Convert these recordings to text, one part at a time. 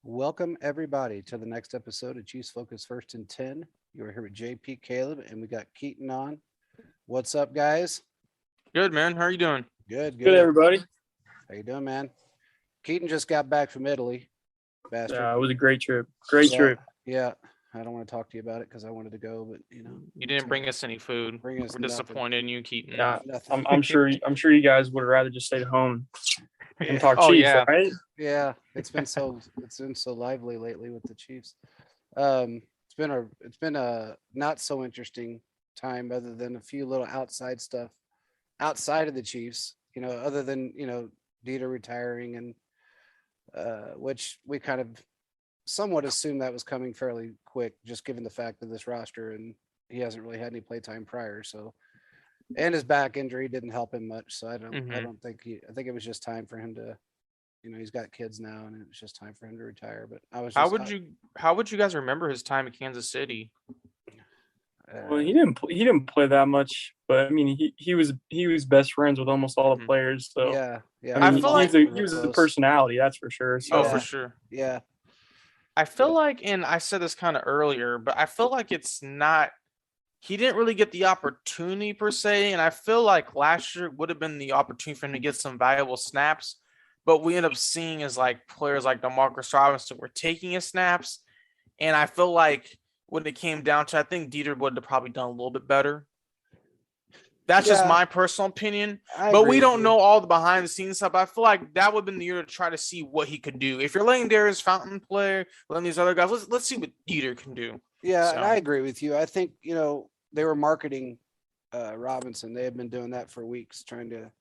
Welcome, everybody, to the next episode of Chiefs Focus First and 10. You're here with JP Caleb, and we got Keaton on. What's up, guys? Good, man. How are you doing? Good. Good, everybody. How you doing, man? Keaton just got back from Italy. Bastard. It was a great trip. Great trip. Yeah. I don't want to talk to you about it because I wanted to go, but You didn't bring us any food. Bring us We're nothing. disappointed in you, Keaton. Yeah, Nothing. I'm sure. I'm sure you guys would have rather just stayed home and talk Oh, Chiefs, yeah. right? Yeah, it's been so lively lately with the Chiefs. It's been a not so interesting time, other than a few little outside stuff outside of the Chiefs. Other than Dieter retiring, and which we kind of somewhat assumed that was coming fairly quick, just given the fact of this roster, and he hasn't really had any playtime prior. So, and his back injury didn't help him much. So I don't think I think it was just time for him to. He's got kids now, and it was just time for him to retire. But I was. How would you guys remember his time in Kansas City? Well, he didn't play that much, but I mean, he was best friends with almost all the players. So yeah. I mean, I feel like he was a personality, that's for sure. So. For sure. Yeah. I feel like, and I said this kind of earlier, but I feel like it's not. He didn't really get the opportunity per se, and I feel like last year would have been the opportunity for him to get some valuable snaps. But we end up seeing is like players like DeMarcus Robinson were taking his snaps. And I feel like when it came down to, I think Dieter would have probably done a little bit better. That's just my personal opinion. But we don't know all the behind the scenes stuff. I feel like that would have been the year to try to see what he could do. If you're letting Darius Fountain play, letting these other guys, let's see what Dieter can do. Yeah, so. And I agree with you. I think, they were marketing Robinson. They had been doing that for weeks, trying to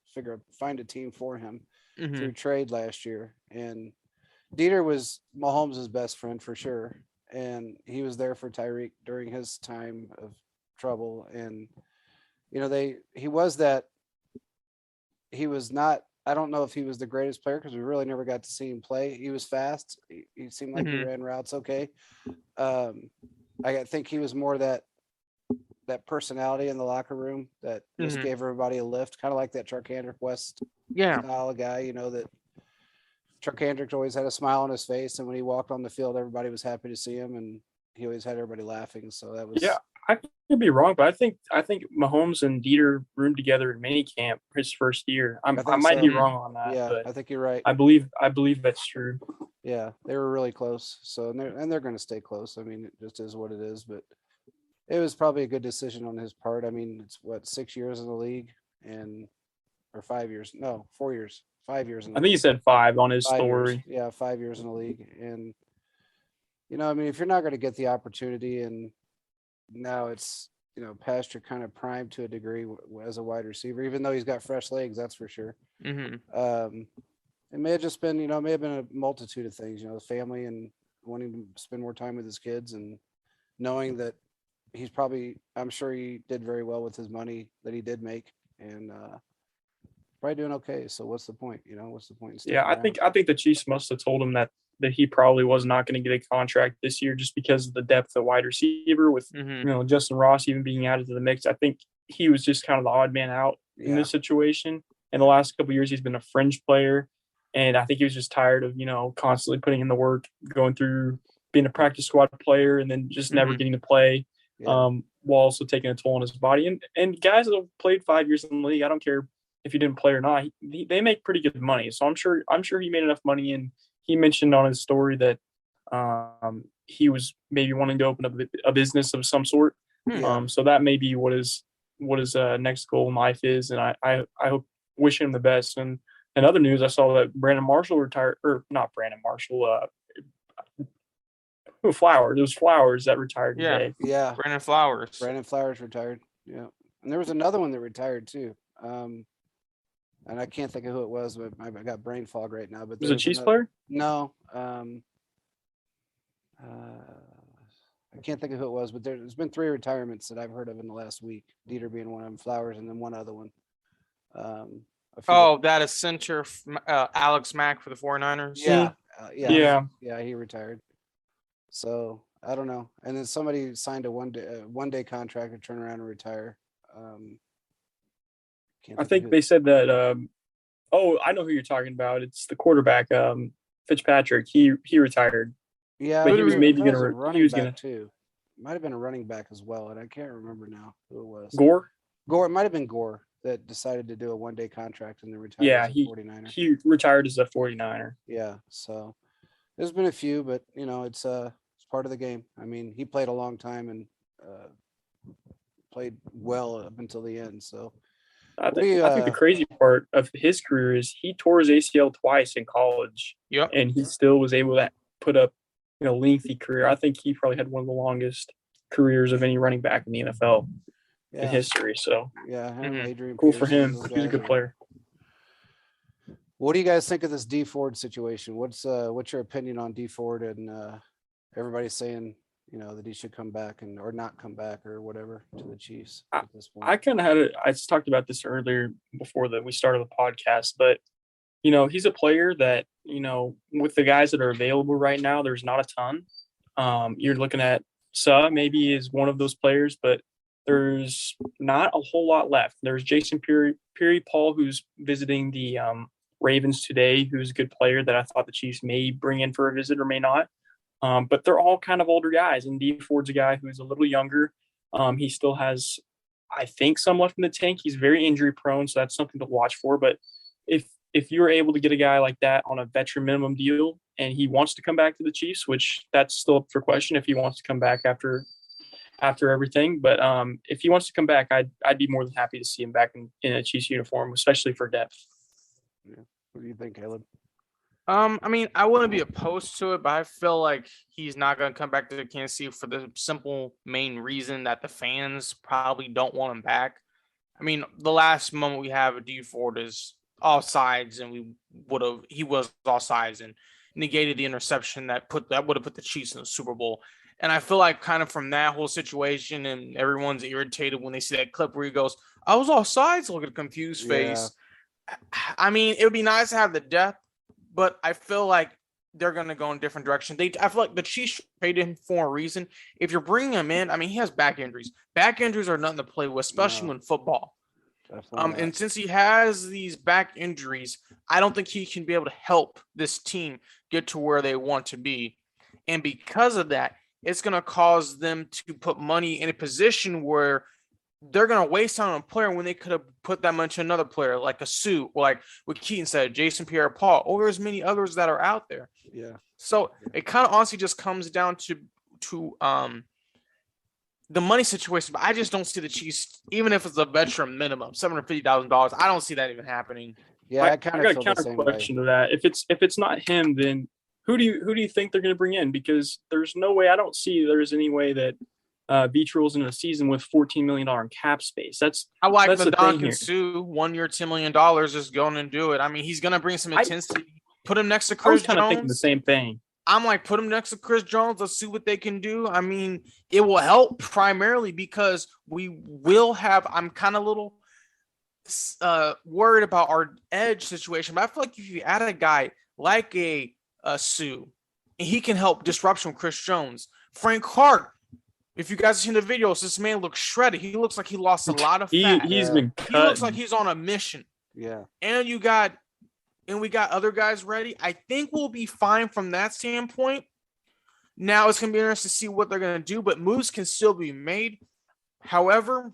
find a team for him. Through trade last year, and Dieter was Mahomes' best friend for sure, and he was there for Tyreek during his time of trouble. And he was not. I don't know if he was the greatest player because we really never got to see him play. He was fast. He seemed like he ran routes okay. I think he was more that personality in the locker room that just gave everybody a lift, kind of like that Charkandrick West style of guy, that Charkandrick always had a smile on his face, and when he walked on the field, everybody was happy to see him, and he always had everybody laughing. So that was I could be wrong, but I think Mahomes and Dieter roomed together in minicamp his first year. I might be wrong on that. Yeah, but I think you're right. I believe that's true. Yeah, they were really close. So and they're going to stay close. I mean, it just is what it is. But it was probably a good decision on his part. I mean, it's 6 years in the league, or 5 years? No, 4 years. 5 years. I think he said 5 on his 5 story. Years. Yeah, 5 years in the league, and I mean, if you're not going to get the opportunity, and now it's past your kind of prime to a degree as a wide receiver, even though he's got fresh legs, that's for sure. It may have just been, it may have been a multitude of things, the family and wanting to spend more time with his kids, and knowing that he's I'm sure he did very well with his money that he did make, and probably doing okay. So what's the point? What's the point? Yeah, I think the Chiefs must have told him that he probably was not going to get a contract this year just because of the depth of wide receiver with Justin Ross even being added to the mix. I think he was just kind of the odd man out in this situation. In the last couple of years, he's been a fringe player, and I think he was just tired of constantly putting in the work, going through being a practice squad player, and then just never getting to play. While also taking a toll on his body. And guys that have played 5 years in the league, I don't care if you didn't play or not, they make pretty good money. So I'm sure he made enough money. And he mentioned on his story that he was maybe wanting to open up a business of some sort. So that may be what his next goal in life is. And I wish him the best. And in other news, I saw that Brandon Marshall retired, or not Brandon Marshall, Flowers. It was Flowers that retired today. Yeah. Brandon Flowers retired. Yeah. And there was another one that retired too. And I can't think of who it was, but I got brain fog right now. But was it a Chiefs player? No. I can't think of who it was, but there's been 3 retirements that I've heard of in the last week. Dieter being one of them, Flowers, and then one other one. That is center Alex Mack for the 49ers. Yeah, he retired. So I don't know. And then somebody signed a one-day contract to turn around and retire. I think they said that. I know who you're talking about. It's the quarterback. Fitzpatrick, he retired, Yeah, but he was maybe he was a gonna running back too. Might have been a running back as well, and I can't remember now who it was. Gore. Gore, it might have been Gore that decided to do a one-day contract and then retired Yeah, as a 49er. he retired as a 49er. Yeah, so there's been a few, but it's part of the game. I mean, he played a long time and played well up until the end. So I think the crazy part of his career is he tore his ACL twice in college. Yep. And he still was able to put up lengthy career. I think he probably had one of the longest careers of any running back in the NFL in history. So Adrian cool for Peterson, him. He's a good player. What do you guys think of this D Ford situation? What's your opinion on D Ford? And everybody's saying that he should come back or not come back or whatever to the Chiefs at this point. I kind of I talked about this earlier before we started the podcast, but he's a player that with the guys that are available right now, there's not a ton. You're looking at maybe is one of those players, but there's not a whole lot left. There's Jason Pierre-Paul, who's visiting the Ravens today, who's a good player that I thought the Chiefs may bring in for a visit or may not. But they're all kind of older guys, and D Ford's a guy who's a little younger. He still has, I think, some left in the tank. He's very injury prone, so that's something to watch for. But if you're able to get a guy like that on a veteran minimum deal and he wants to come back to the Chiefs, which that's still up for question if he wants to come back after everything. But if he wants to come back, I'd be more than happy to see him back in a Chiefs uniform, especially for depth. Yeah. What do you think, Caleb? I mean, I wouldn't be opposed to it, but I feel like he's not going to come back to Kansas City for the simple main reason that the fans probably don't want him back. I mean, the last moment we have of D Ford is all sides, and he was all sides and negated the interception that would have put the Chiefs in the Super Bowl. And I feel like kind of from that whole situation, and everyone's irritated when they see that clip where he goes, "I was all sides," look at a confused face. I mean, it would be nice to have the depth, but I feel like they're going to go in different directions. I feel like the Chiefs traded him for a reason. If you're bringing him in, I mean, he has back injuries. Back injuries are nothing to play with, especially in football. And since he has these back injuries, I don't think he can be able to help this team get to where they want to be. And because of that, it's going to cause them to put money in a position where they're going to waste on a player when they could have put that much in another player, like a Sue, or like what Keaton said, Jason Pierre-Paul, or there's many others that are out there. Yeah. So it kind of honestly just comes down to the money situation, but I just don't see the Chiefs, even if it's a veteran minimum, $750,000. I don't see that even happening. Yeah, I kind of got a counter question to that. If it's not him, then who do you think they're going to bring in? Because there's no way, I don't see there's any way that Beach-Rule's in a season with $14 million in cap space. I like Ndamukong Suh, 1 year, $10 million, just going and do it. I mean, he's going to bring some intensity. Put him next to Chris Jones. I was kind of thinking the same thing. I'm like, put him next to Chris Jones. Let's see what they can do. I mean, it will help primarily because we will have. I'm kind of a little worried about our edge situation, but I feel like if you add a guy like a Sue, he can help disruption with Chris Jones. Frank Clark. If you guys have seen the videos, this man looks shredded. He looks like he lost a lot of fat. He's been cut. He looks like he's on a mission. Yeah. And we got other guys ready. I think we'll be fine from that standpoint. Now it's going to be interesting to see what they're going to do, but moves can still be made. However,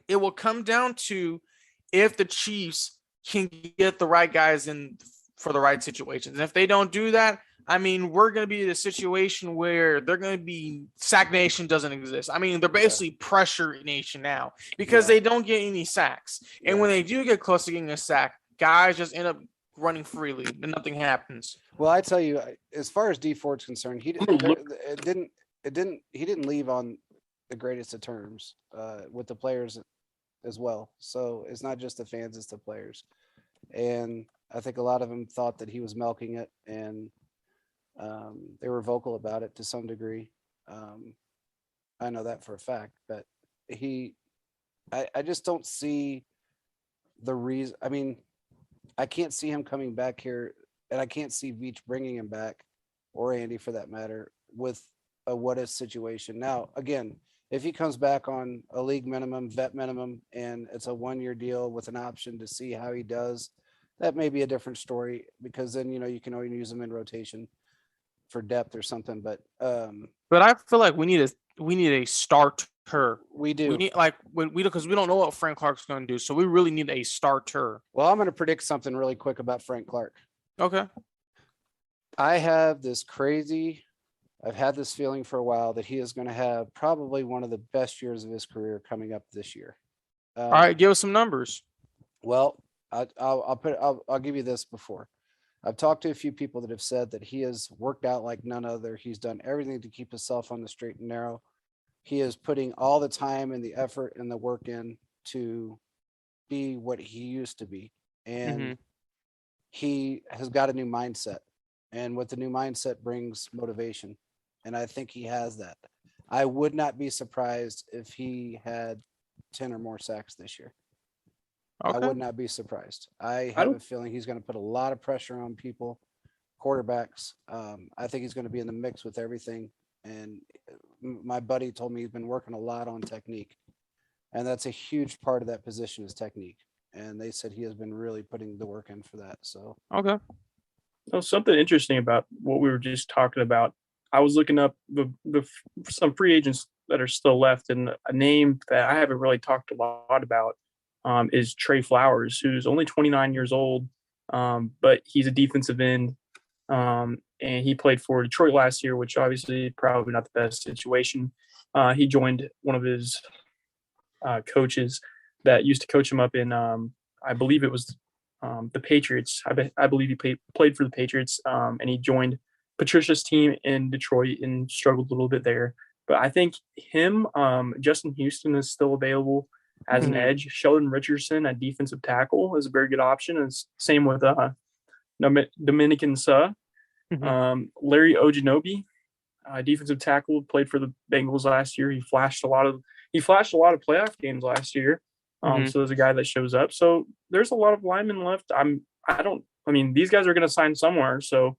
it will come down to if the Chiefs can get the right guys in for the right situations. And if they don't do that, I mean, we're going to be in a situation where they're going to be sack nation doesn't exist. I mean, they're basically pressure nation now because they don't get any sacks. And when they do get close to getting a sack, guys just end up running freely and nothing happens. Well, I tell you, as far as D Ford's concerned, he didn't leave on the greatest of terms with the players as well. So it's not just the fans, it's the players. And I think a lot of them thought that he was milking it, and they were vocal about it to some degree. I know that for a fact, but I just don't see the reason. I mean, I can't see him coming back here, and I can't see Veach bringing him back, or Andy for that matter, with a what-if situation. Now, again, if he comes back on a league minimum, vet minimum, and it's a 1-year deal with an option to see how he does that may be a different story because then you can always use them in rotation for depth or something. But I feel like we need a starter. We do. We need because we don't know what Frank Clark's going to do, so we really need a starter. Well, I'm going to predict something really quick about Frank Clark. Okay. I've had this feeling for a while that he is going to have probably one of the best years of his career coming up this year. All right, give us some numbers. Well, I'll give you this before. I've talked to a few people that have said that he has worked out like none other. He's done everything to keep himself on the straight and narrow. He is putting all the time and the effort and the work in to be what he used to be. And he has got a new mindset. And with the new mindset brings motivation. And I think he has that. I would not be surprised if he had 10 or more sacks this year. Okay. I would not be surprised. I have a feeling he's going to put a lot of pressure on people, quarterbacks. I think he's going to be in the mix with everything. And my buddy told me he's been working a lot on technique. And that's a huge part of that position is technique. And they said he has been really putting the work in for that. So, okay. So something interesting about what we were just talking about. I was looking up some free agents that are still left, and a name that I haven't really talked a lot about is Trey Flowers, who's only 29 years old, but he's a defensive end, and he played for Detroit last year, which obviously probably not the best situation. He joined one of his coaches that used to coach him up in, I believe it was the Patriots. I believe he played for the Patriots, and he joined Patricia's team in Detroit and struggled a little bit there. But I think Justin Houston is still available as an edge. Sheldon Richardson at defensive tackle is a very good option. And same with Dominican Suh. Larry Ojinobi, defensive tackle, played for the Bengals last year. He flashed a lot of playoff games last year. So there's a guy that shows up. So there's a lot of linemen left. These guys are going to sign somewhere. So,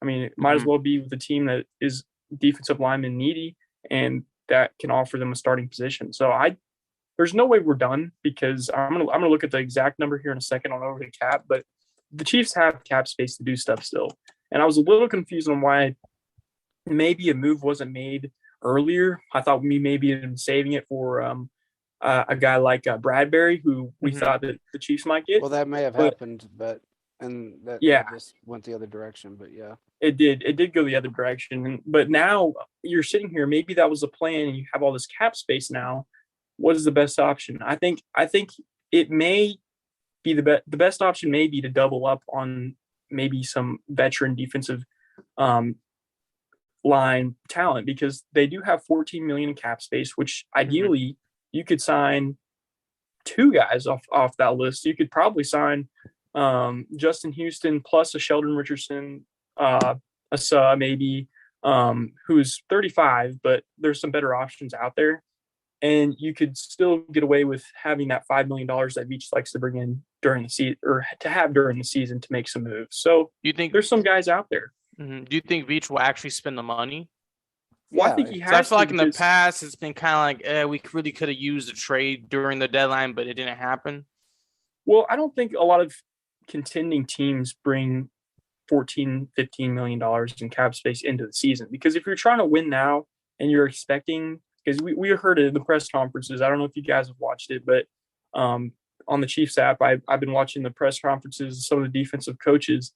it might as well be with a team that is defensive lineman needy and that can offer them a starting position. So there's no way we're done because I'm gonna look at the exact number here in a second on over the cap, but the Chiefs have cap space to do stuff still. And I was a little confused on why maybe a move wasn't made earlier. I thought we maybe had been saving it for a guy like Bradbury, who we thought that the Chiefs might get. Well, that may have happened, but that just went the other direction. But yeah, it did go the other direction. But now you're sitting here. Maybe that was the plan, and you have all this cap space now. What is the best option? I think it may be the best option may be to double up on maybe some veteran defensive line talent, because they do have $14 million in cap space, which ideally you could sign two guys off that list. You could probably sign Justin Houston plus a Sheldon Richardson, a Suh maybe, who's 35, but there's some better options out there. And you could still get away with having that $5 million that Veach likes to bring in during the season, or to have during the season to make some moves. So you think there's some guys out there. Do you think Veach will actually spend the money? Well, I think he has. I feel like in the past it's been kind of like we really could have used a trade during the deadline, but it didn't happen. Well, I don't think a lot of contending teams bring $14, $15 million in cap space into the season, because if you're trying to win now and you're expecting, because we heard it in the press conferences. I don't know if you guys have watched it, but on the Chiefs app, I've been watching the press conferences of some of the defensive coaches.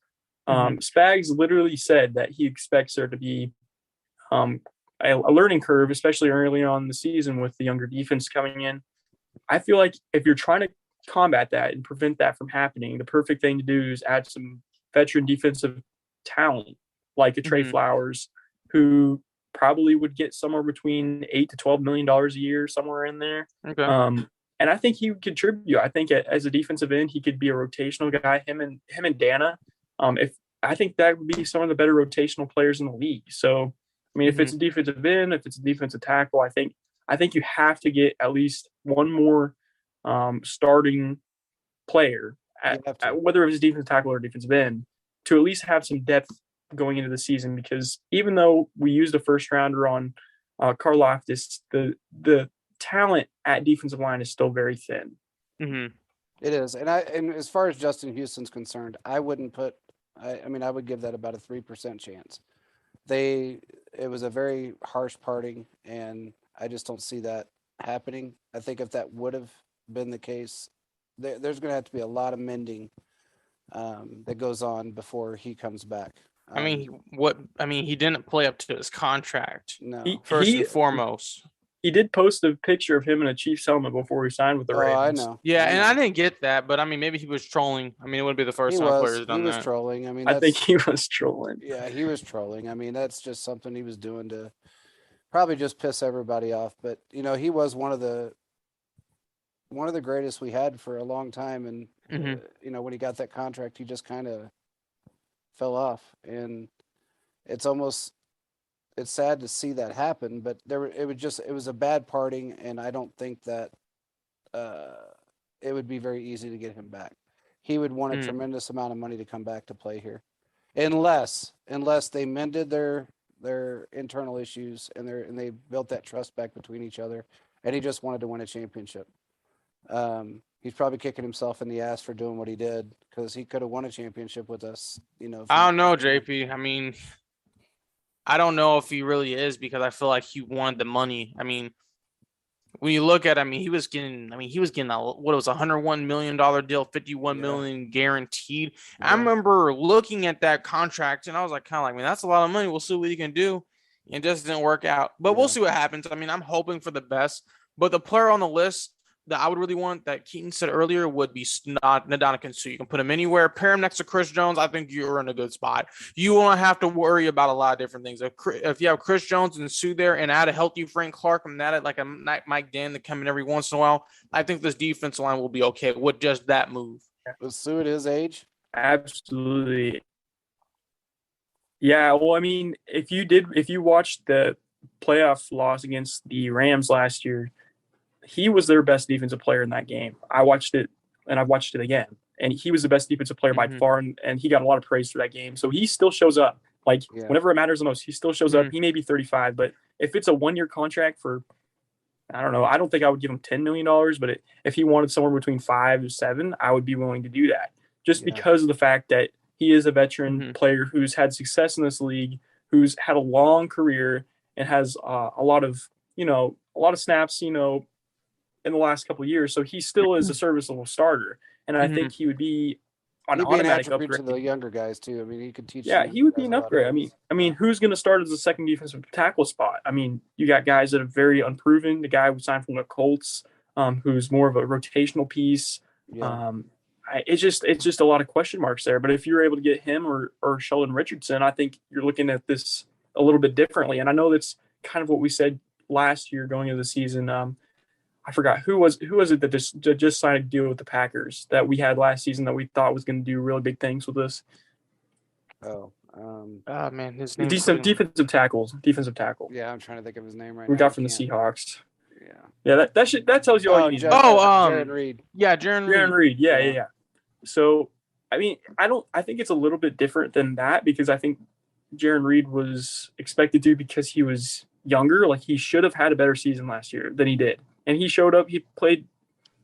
Spags literally said that he expects there to be a learning curve, especially early on in the season with the younger defense coming in. I feel like if you're trying to combat that and prevent that from happening, the perfect thing to do is add some veteran defensive talent like a Trey Flowers, who probably would get somewhere between $8 to $12 million a year, somewhere in there. Okay. And I think he would contribute. I think as a defensive end, he could be a rotational guy. Him and Dana. I think that would be some of the better rotational players in the league. So, if it's a defensive end, if it's a defensive tackle, I think you have to get at least one more starting player, whether it's defensive tackle or defensive end, to at least have some depth going into the season. Because even though we used a first rounder on Karlaftis, the talent at defensive line is still very thin. It is, and as far as Justin Houston's concerned, I wouldn't put. I mean, I would give that about a 3% chance. It was a very harsh parting, and I just don't see that happening. I think if that would have been the case, there's going to have to be a lot of mending that goes on before he comes back. I mean, he didn't play up to his contract. No, First and foremost. He did post a picture of him in a Chiefs helmet before he signed with the Ravens. I know. Yeah, I know. and I didn't get that, but I mean, maybe he was trolling. I mean, it wouldn't be the first time a player's done that. He was trolling. I mean, I think he was trolling. Yeah, he was trolling. I mean, that's just something he was doing to probably just piss everybody off. But he was one of the greatest we had for a long time, and when he got that contract, he just kind of fell off, and it's sad to see that happen, but it was a bad parting, and I don't think that it would be very easy to get him back. He would want a tremendous amount of money to come back to play here, unless they mended their internal issues and they built that trust back between each other, and he just wanted to win a championship. He's probably kicking himself in the ass for doing what he did, because he could have won a championship with us. I don't know, JP. I mean, I don't know if he really is, because I feel like he wanted the money. I mean, when you look at, he was getting what was a $101 million deal, $51 million guaranteed. Yeah. I remember looking at that contract, and I was like, man, that's a lot of money. We'll see what he can do. It just didn't work out, but we'll see what happens. I mean, I'm hoping for the best, but the player on the list that I would really want, that Keaton said earlier, would be Ndamukong Suh. You can put him anywhere, pair him next to Chris Jones. I think you're in a good spot. You won't have to worry about a lot of different things. If you have Chris Jones and Suh there, and add a healthy Frank Clark, and add like a Mike Dan to come in every once in a while, I think this defensive line will be okay with just that move. Was Suh at his age? Absolutely. Yeah, well, I mean, if you watched the playoff loss against the Rams last year, he was their best defensive player in that game. I watched it, and I've watched it again, and he was the best defensive player by far, and he got a lot of praise for that game. So he still shows up. Whenever it matters the most, he still shows up. He may be 35, but if it's a 1-year contract for, I don't know, I don't think I would give him $10 million, but if he wanted somewhere between 5 to 7, I would be willing to do that, just because of the fact that he is a veteran player who's had success in this league, who's had a long career, and has a lot of snaps, in the last couple of years. So he still is a serviceable starter. And I think he would be an automatic upgrade to the younger guys too. I mean, he could teach. Yeah, he would be an upgrade. I mean, who's going to start as a second defensive tackle spot? I mean, you got guys that are very unproven. The guy who signed from the Colts, who's more of a rotational piece. Yeah. It's just a lot of question marks there. But if you're able to get him or Sheldon Richardson, I think you're looking at this a little bit differently. And I know that's kind of what we said last year going into the season. I forgot who was it that just signed a deal with the Packers that we had last season that we thought was going to do really big things with us. Man, his name. Defensive tackle. Yeah, I'm trying to think of his name right now. We got from the Seahawks. Yeah. That tells you all you need. Jaron Reed. Yeah, Jaron Reed. Yeah. So, I mean, I think it's a little bit different than that, because I think Jaron Reed was expected to, because he was younger. Like, he should have had a better season last year than he did. And he showed up. He played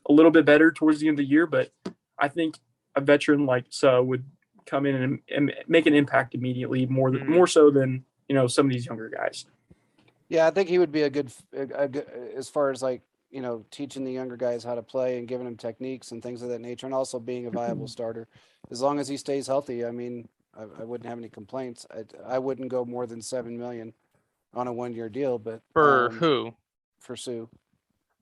a little bit better towards the end of the year, but I think a veteran like Suh would come in and make an impact immediately, more so than some of these younger guys. Yeah, I think he would be a good as far as teaching the younger guys how to play and giving them techniques and things of that nature, and also being a viable starter. As long as he stays healthy, I mean, I wouldn't have any complaints. I wouldn't go more than $7 million on a 1-year deal, but for who? For Suh.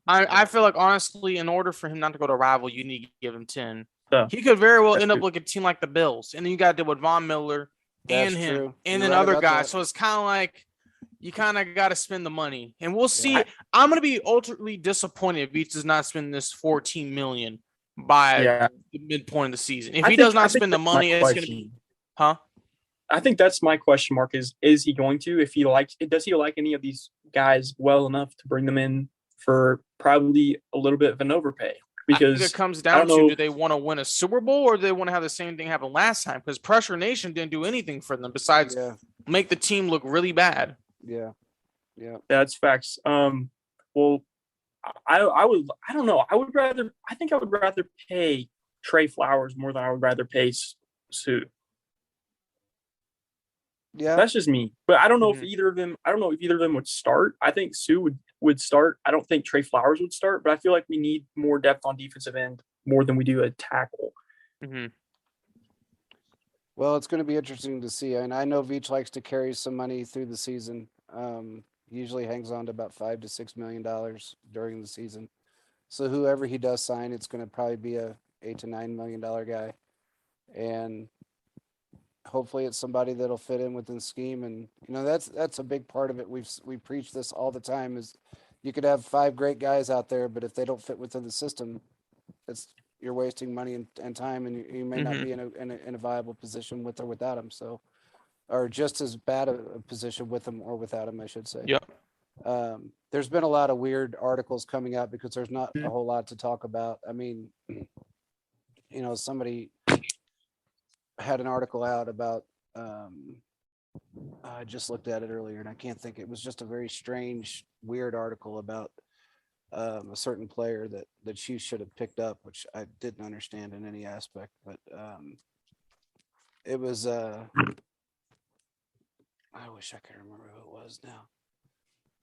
I feel like, honestly, in order for him not to go to rival, you need to give him 10. He could very well end up like a team like the Bills, and then you got to deal with Von Miller and him, true. And then other guys. So it's kind of like you kind of got to spend the money, and we'll see. I'm going to be ultimately disappointed if he does not spend this $14 million by the midpoint of the season. If he does not spend the money, it's going to be, I think that's my question mark. Is he going to? Does he like any of these guys well enough to bring them in for probably a little bit of an overpay? Because it comes down to, do they want to win a Super Bowl, or do they want to have the same thing happen last time? Because Pressure Nation didn't do anything for them besides make the team look really bad. Yeah. That's facts. Well, I don't know. I would rather pay Trey Flowers more than I would rather pay Sue. Yeah, that's just me. But I don't know if either of them. I don't know if either of them would start. I think Sue would start. I don't think Trey Flowers would start. But I feel like we need more depth on defensive end more than we do at tackle. Mm-hmm. Well, it's going to be interesting to see. And I know Veach likes to carry some money through the season. Usually hangs on to about $5 to $6 million during the season. So whoever he does sign, it's going to probably be a $8 to $9 million guy, and hopefully it's somebody that'll fit in within the scheme. And that's a big part of it. We preach this all the time: is you could have 5 great guys out there, but if they don't fit within the system, you're wasting money and time, and you may not be in a viable position with or without them. So, or just as bad a position with them or without them, I should say. Yep. There's been a lot of weird articles coming out because there's not a whole lot to talk about. I mean, somebody had an article out about, I just looked at it earlier and I can't think. It was just a very strange, weird article about a certain player that the Chiefs should have picked up, which I didn't understand in any aspect. But it was, I wish I could remember who it was now.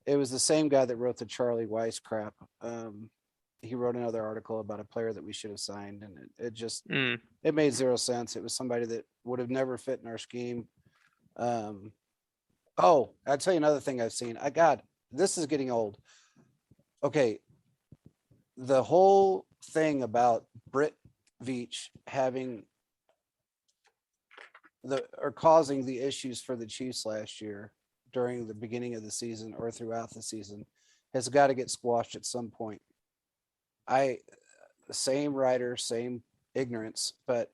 It was the same guy that wrote the Charlie Weiss crap. He wrote another article about a player that we should have signed, and it just it made zero sense. It was somebody that would have never fit in our scheme. I'll tell you another thing I've seen. This is getting old. Okay, the whole thing about Britt Veach causing the issues for the Chiefs last year during the beginning of the season or throughout the season has got to get squashed at some point. Same writer, same ignorance, but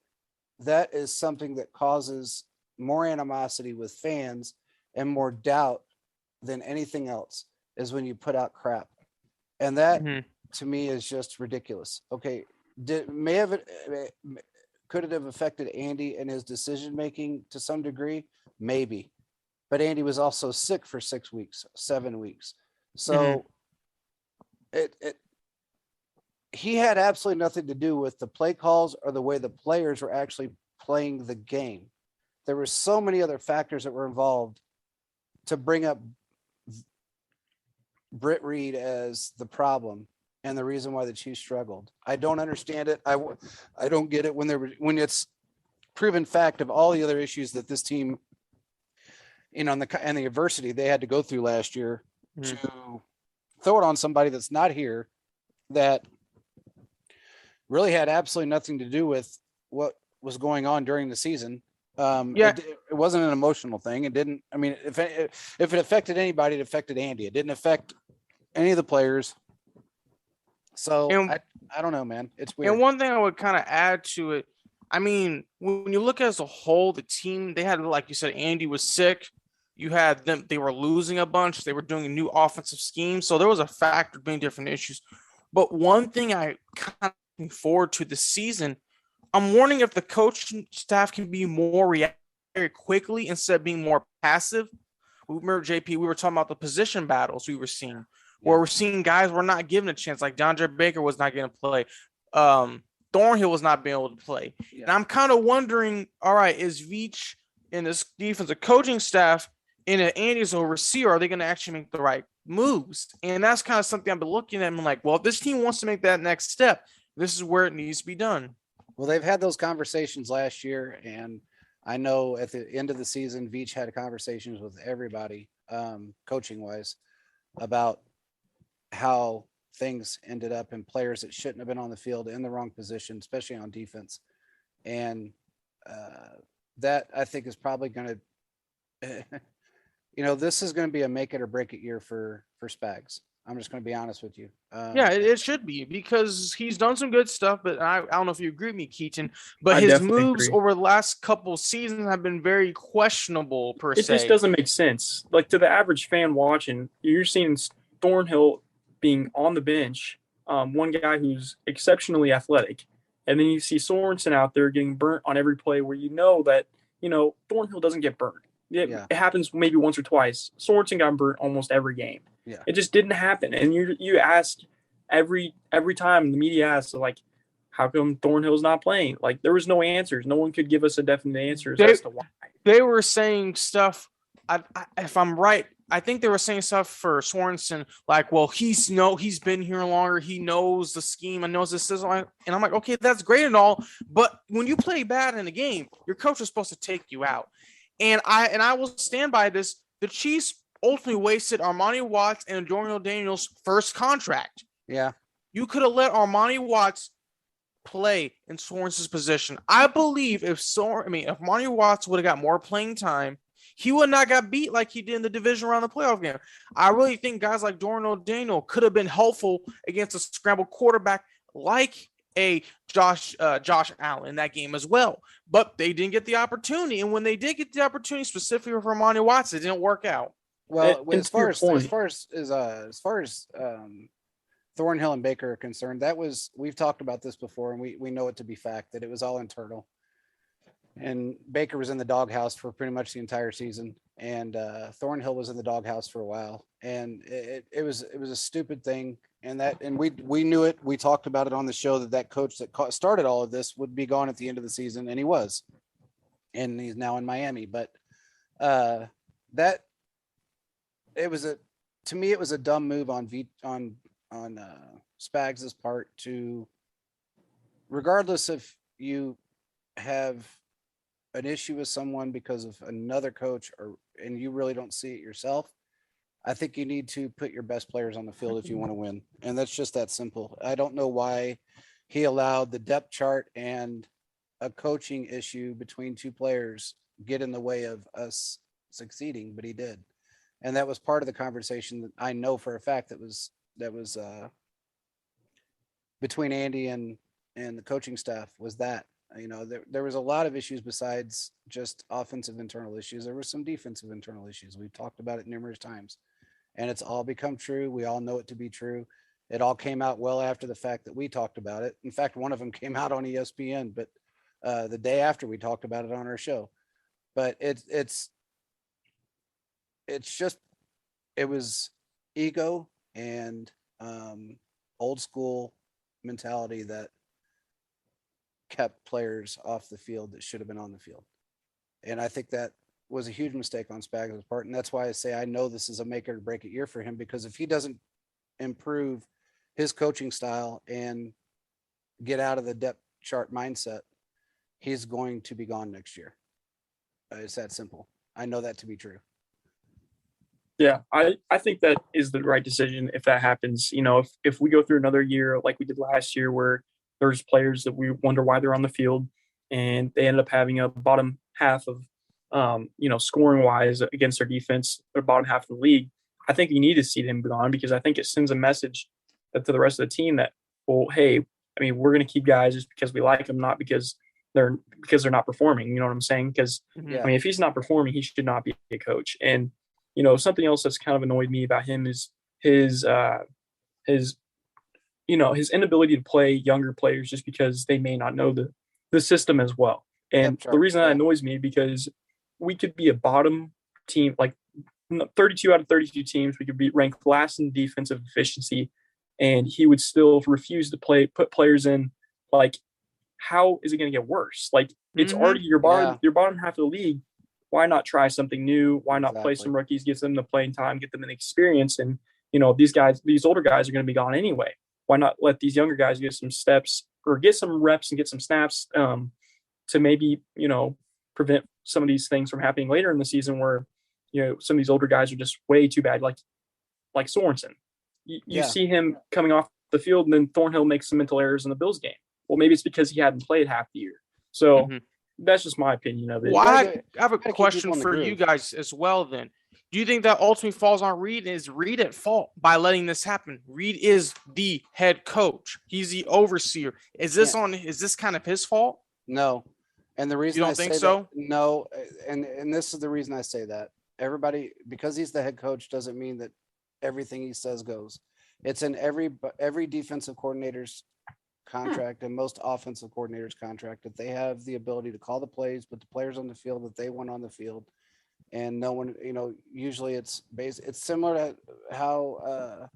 that is something that causes more animosity with fans and more doubt than anything else, is when you put out crap. And that to me is just ridiculous. Okay. Could it have affected Andy and his decision-making to some degree? Maybe. But Andy was also sick for 6 weeks, 7 weeks. So he had absolutely nothing to do with the play calls or the way the players were actually playing the game. There were so many other factors that were involved to bring up Britt Reed as the problem and the reason why the Chiefs struggled. I don't understand it. I don't get it when it's proven fact of all the other issues that this team, and the adversity they had to go through last year, to throw it on somebody that's not here, that really had absolutely nothing to do with what was going on during the season. It wasn't an emotional thing. It didn't. I mean, if it affected anybody, it affected Andy. It didn't affect any of the players. So I don't know, man. It's weird. And one thing I would kind of add to it, I mean, when you look as a whole, the team, they had, like you said, Andy was sick. You had them, they were losing a bunch. They were doing a new offensive scheme. So there was a factor being different issues. But one thing I kind of looking forward to this season, I'm wondering if the coaching staff can be more reactive very quickly instead of being more passive. Remember, JP, we were talking about the position battles we were seeing, where we're seeing guys we're not given a chance, like DeAndre Baker was not going to play. Thornhill was not being able to play. Yeah. And I'm kind of wondering, all right, is Veach and this defensive coaching staff and Andy's overseer, are they going to actually make the right moves? And that's kind of something I've been looking at and like, well, if this team wants to make that next step, this is where it needs to be done. Well, they've had those conversations last year, and I know at the end of the season, Veach had conversations with everybody, coaching-wise, about how things ended up in players that shouldn't have been on the field in the wrong position, especially on defense. And that, I think, is probably going to this is going to be a make it or break it year for Spags. I'm just going to be honest with you. It should be, because he's done some good stuff, but I don't know if you agree with me, Keaton, but his moves over the last couple seasons have been very questionable per se. It just doesn't make sense. Like, to the average fan watching, you're seeing Thornhill being on the bench, one guy who's exceptionally athletic, and then you see Sorensen out there getting burnt on every play where that, Thornhill doesn't get burnt. It happens maybe once or twice. Sorensen got burnt almost every game. It just didn't happen. And you ask every time the media asks, like, how come Thornhill's not playing? Like, there was no answers. No one could give us a definite answers as to why. They were saying stuff. If I'm right, I think they were saying stuff for Sorensen, like, well, he's been here longer. He knows the scheme and knows the system. And I'm like, okay, that's great and all. But when you play bad in a game, your coach is supposed to take you out. And I will stand by this. The Chiefs ultimately wasted Armani Watts and Dorial Daniels' first contract. Yeah. You could have let Armani Watts play in Sorensen's position. I believe if Armani Watts would have got more playing time, he would not got beat like he did in the division round of the playoff game. I really think guys like Dorial Daniel could have been helpful against a scrambled quarterback like a Josh Allen in that game as well. But they didn't get the opportunity. And when they did get the opportunity, specifically for Armani Watts, it didn't work out. Well, as far as Thornhill and Baker are concerned, we've talked about this before, and we know it to be fact that it was all internal. And Baker was in the doghouse for pretty much the entire season, and Thornhill was in the doghouse for a while, and it was a stupid thing, and we knew it. We talked about it on the show that coach that started all of this would be gone at the end of the season, and he was, and he's now in Miami. But to me it was a dumb move on Spags' part to, regardless if you have an issue with someone because of another coach and you really don't see it yourself, I think you need to put your best players on the field if you want to win. And that's just that simple. I don't know why he allowed the depth chart and a coaching issue between two players get in the way of us succeeding, but he did. And that was part of the conversation that I know for a fact that was between Andy and the coaching staff, was that, there was a lot of issues besides just offensive internal issues. There were some defensive internal issues. We've talked about it numerous times, and it's all become true. We all know it to be true. It all came out well after the fact that we talked about it. In fact, one of them came out on ESPN, but the day after we talked about it on our show. But it was ego and old school mentality that kept players off the field that should have been on the field. And I think that was a huge mistake on Spags' part. And that's why I say I know this is a make or break it year for him, because if he doesn't improve his coaching style and get out of the depth chart mindset, he's going to be gone next year. It's that simple. I know that to be true. Yeah, I think that is the right decision if that happens. If we go through another year like we did last year where there's players that we wonder why they're on the field and they end up having a bottom half of, scoring wise against their defense, or bottom half of the league, I think you need to see them gone, because I think it sends a message to the rest of the team that, well, hey, we're going to keep guys just because we like them, not because they're not performing. You know what I'm saying? Because if he's not performing, he should not be a coach. And something else that's kind of annoyed me about him is his inability to play younger players just because they may not know the system as well. And the reason that annoys me, because we could be a bottom team, like 32 out of 32 teams, we could be ranked last in defensive efficiency, and he would still refuse to put players in. Like, how is it going to get worse? Like, it's already your bottom half of the league. Why not try something new? Why not play some rookies, get them the playing time, get them an experience? And, these older guys are going to be gone anyway. Why not let these younger guys get some steps or get some reps and get some snaps to maybe, prevent some of these things from happening later in the season where, some of these older guys are just way too bad, like Sorensen. You see him coming off the field, and then Thornhill makes some mental errors in the Bills game. Well, maybe it's because he hadn't played half the year. So that's just my opinion of it. Well, I have a question for you guys as well then. Do you think that ultimately falls on Reed? Is Reed at fault by letting this happen? Reed is the head coach. He's the overseer. Is this kind of his fault? No. And the reason you don't think so? No. And this is the reason I say that. Everybody, because he's the head coach, doesn't mean that everything he says goes. It's in every defensive coordinator's contract and most offensive coordinators' contract that they have the ability to call the plays, put the players on the field that they want on the field. And no one, usually it's similar to how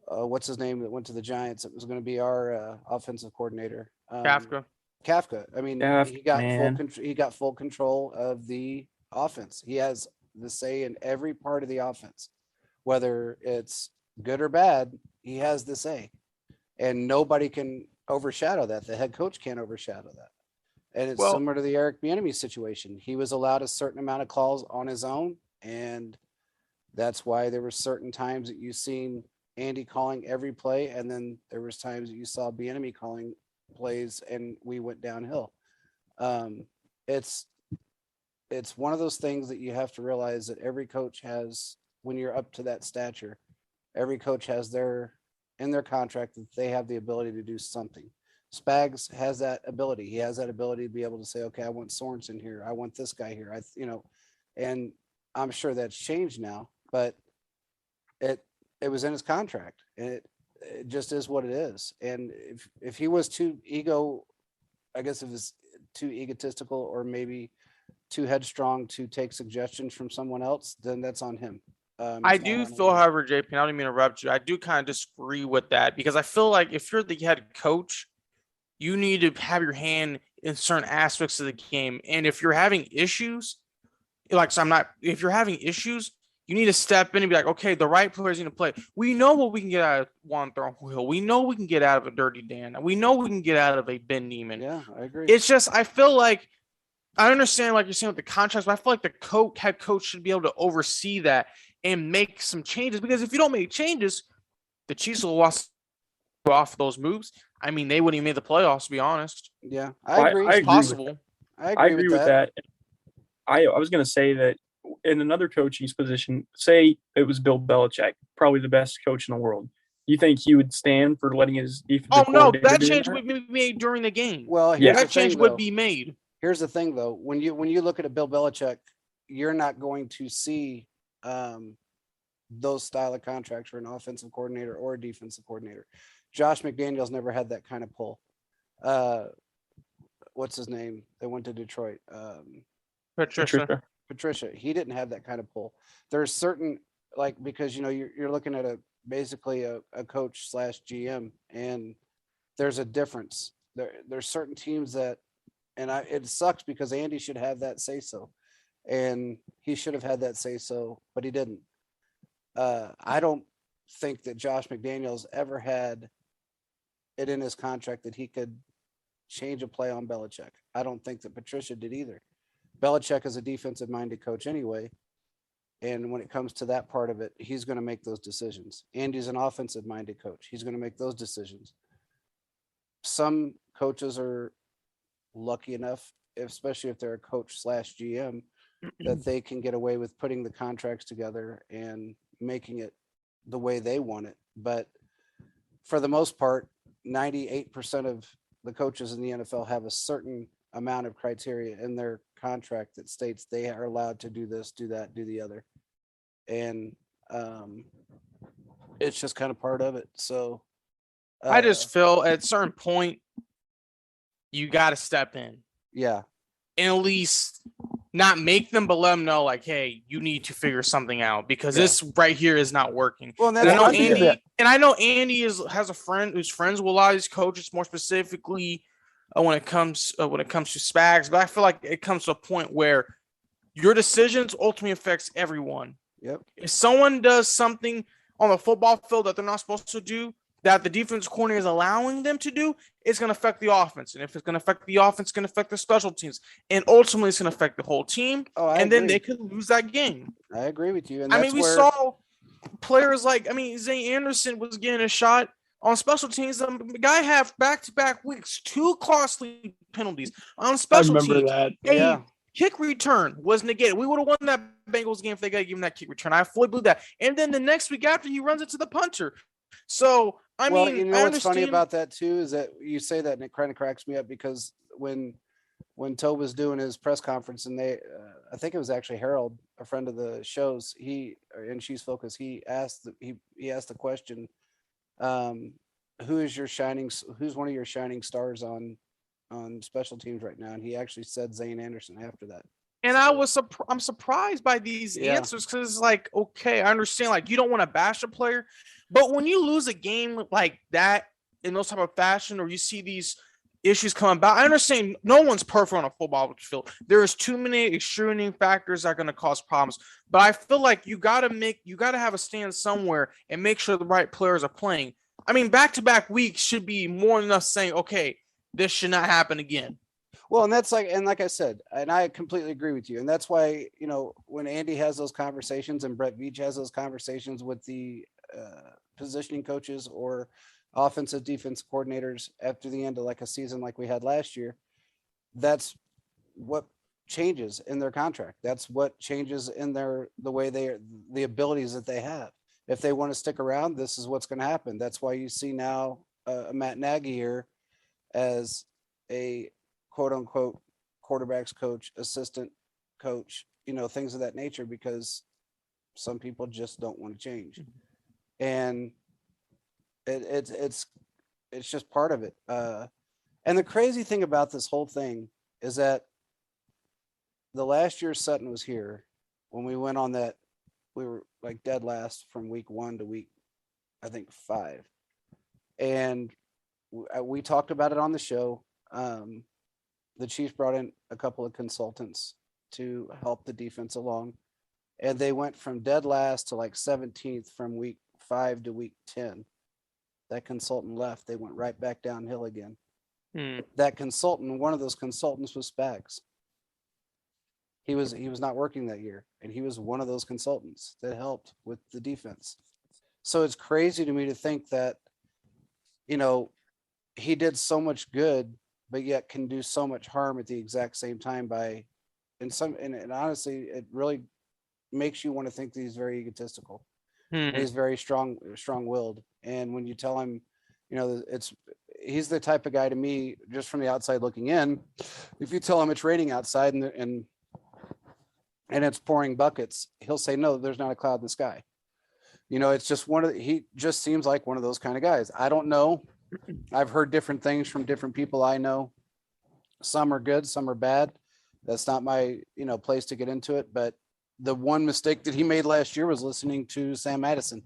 what's his name that went to the Giants? It was going to be our offensive coordinator, Kafka. I mean, Man. he got full control of the offense. He has the say in every part of the offense, whether it's good or bad. He has the say, and nobody can overshadow that. The head coach can't overshadow that. And it's Well, similar to the Eric Bieniemy situation. He was allowed a certain amount of calls on his own, and that's why there were certain times that you seen Andy calling every play, and then there was times that you saw Bieniemy calling plays, and we went downhill. Um, it's one of those things that you have to realize that every coach has, when you're up to that stature, every coach has in their contract that they have the ability to do something. Spags has that ability. He has that ability to be able to say, okay, I want Sorensen here. I want this guy here. And I'm sure that's changed now, but it was in his contract, and it just is what it is. And if he was too I guess if it's too egotistical or maybe too headstrong to take suggestions from someone else, then that's on him. I do feel, however, JP, I don't even interrupt you. I do kind of disagree with that because I feel like if you're the head coach, you need to have your hand in certain aspects of the game. And if you're having issues, if you're having issues, you need to step in and be like, okay, the right players need to play. We know what we can get out of Juan Thornhill. We know we can get out of a Dirty Dan. We know we can get out of a Ben Neiman. Yeah, I agree. It's just, I feel like, I understand, like you're saying with the contracts, but I feel like the head coach should be able to oversee that and make some changes. Because if you don't make changes, the Chiefs will lost off those moves. I mean, they wouldn't even make the playoffs, to be honest. Yeah, I agree. It's possible. I agree with that. I was going to say that in another coaching's position, say it was Bill Belichick, probably the best coach in the world. You think he would stand for letting his defensive coordinator that change would be made during the game. Well, that change would be made. Here's the thing, though. When you look at a Bill Belichick, you're not going to see those style of contracts for an offensive coordinator or a defensive coordinator. Josh McDaniels never had that kind of pull. What's his name? They went to Detroit. Patricia. He didn't have that kind of pull. There's certain, because you're looking at basically a coach / GM, and there's a difference. There's certain teams that, and it sucks because Andy should have that say so, and he should have had that say so, but he didn't. I don't think that Josh McDaniels ever had it in his contract that he could change a play on Belichick. I don't think that Patricia did either. Belichick is a defensive-minded coach anyway, and when it comes to that part of it, he's going to make those decisions. Andy's an offensive-minded coach. He's going to make those decisions. Some coaches are lucky enough, especially if they're a coach / GM, that they can get away with putting the contracts together and making it the way they want it. But for the most part, 98% of the coaches in the NFL have a certain amount of criteria in their contract that states they are allowed to do this, do that, do the other. And it's just kind of part of it. So I just feel at a certain point, you got to step in. Yeah. And at least not make them, but let them know, like, hey, you need to figure something out because this right here is not working. Well, and I know Andy has a friend who's friends with a lot of these coaches, more specifically when it comes to Spags. But I feel like it comes to a point where your decisions ultimately affects everyone. Yep. If someone does something on the football field that they're not supposed to do, that the defense coordinator is allowing them to do, it's going to affect the offense. And if it's going to affect the offense, it's going to affect the special teams. And ultimately, it's going to affect the whole team. And then they could lose that game. I agree with you. And we saw players Zane Anderson was getting a shot on special teams. The guy had back-to-back weeks, 2 costly penalties on special teams. I remember that. Kick return was negated. We would have won that Bengals game if they got to give him that kick return. I fully believe that. And then the next week after, he runs it to the punter. So, what's funny about that too is that you say that and it kind of cracks me up because when Toe was doing his press conference and I think it was actually Harold, a friend of the show's, and She's Focus, he asked the question, who's one of your shining stars on special teams right now? And he actually said Zane Anderson after that. And I'm surprised by these answers because it's like, okay, I understand, like, you don't want to bash a player, But when you lose a game like that in those type of fashion, or you see these issues come about, I understand no one's perfect on a football field. There is too many extraneous factors that are going to cause problems. But I feel like you got to have a stand somewhere and make sure the right players are playing. I mean, back-to-back weeks should be more than enough saying, okay, this should not happen again. Well, and that's like I said, and I completely agree with you. And that's why, when Andy has those conversations and Brett Veach has those conversations with the positioning coaches or offensive defense coordinators after the end of like a season like we had last year, that's what changes in their contract. That's what changes in the abilities that they have. If they want to stick around, this is what's going to happen. That's why you see now Matt Nagy here as a quote unquote quarterbacks coach, assistant coach, things of that nature, because some people just don't want to change. And it's just part of it. And the crazy thing about this whole thing is that the last year Sutton was here, when we went on that, we were like dead last from week 1 to week, I think 5. And we talked about it on the show. The Chiefs brought in a couple of consultants to help the defense along. And they went from dead last to like 17th from week 5 to week 10. That consultant left. They went right back downhill again. That consultant, one of those consultants was Spags. He was not working that year, and he was one of those consultants that helped with the defense. So it's crazy to me to think that, he did so much good, but yet can do so much harm at the exact same time and honestly, it really makes you want to think that he's very egotistical. And he's very strong-willed. And when you tell him, he's the type of guy to me, just from the outside looking in, if you tell him it's raining outside and it's pouring buckets, he'll say, no, there's not a cloud in the sky. It's just he just seems like one of those kind of guys. I don't know. I've heard different things from different people I know. Some are good, some are bad. That's not my, place to get into it. But the one mistake that he made last year was listening to Sam Madison.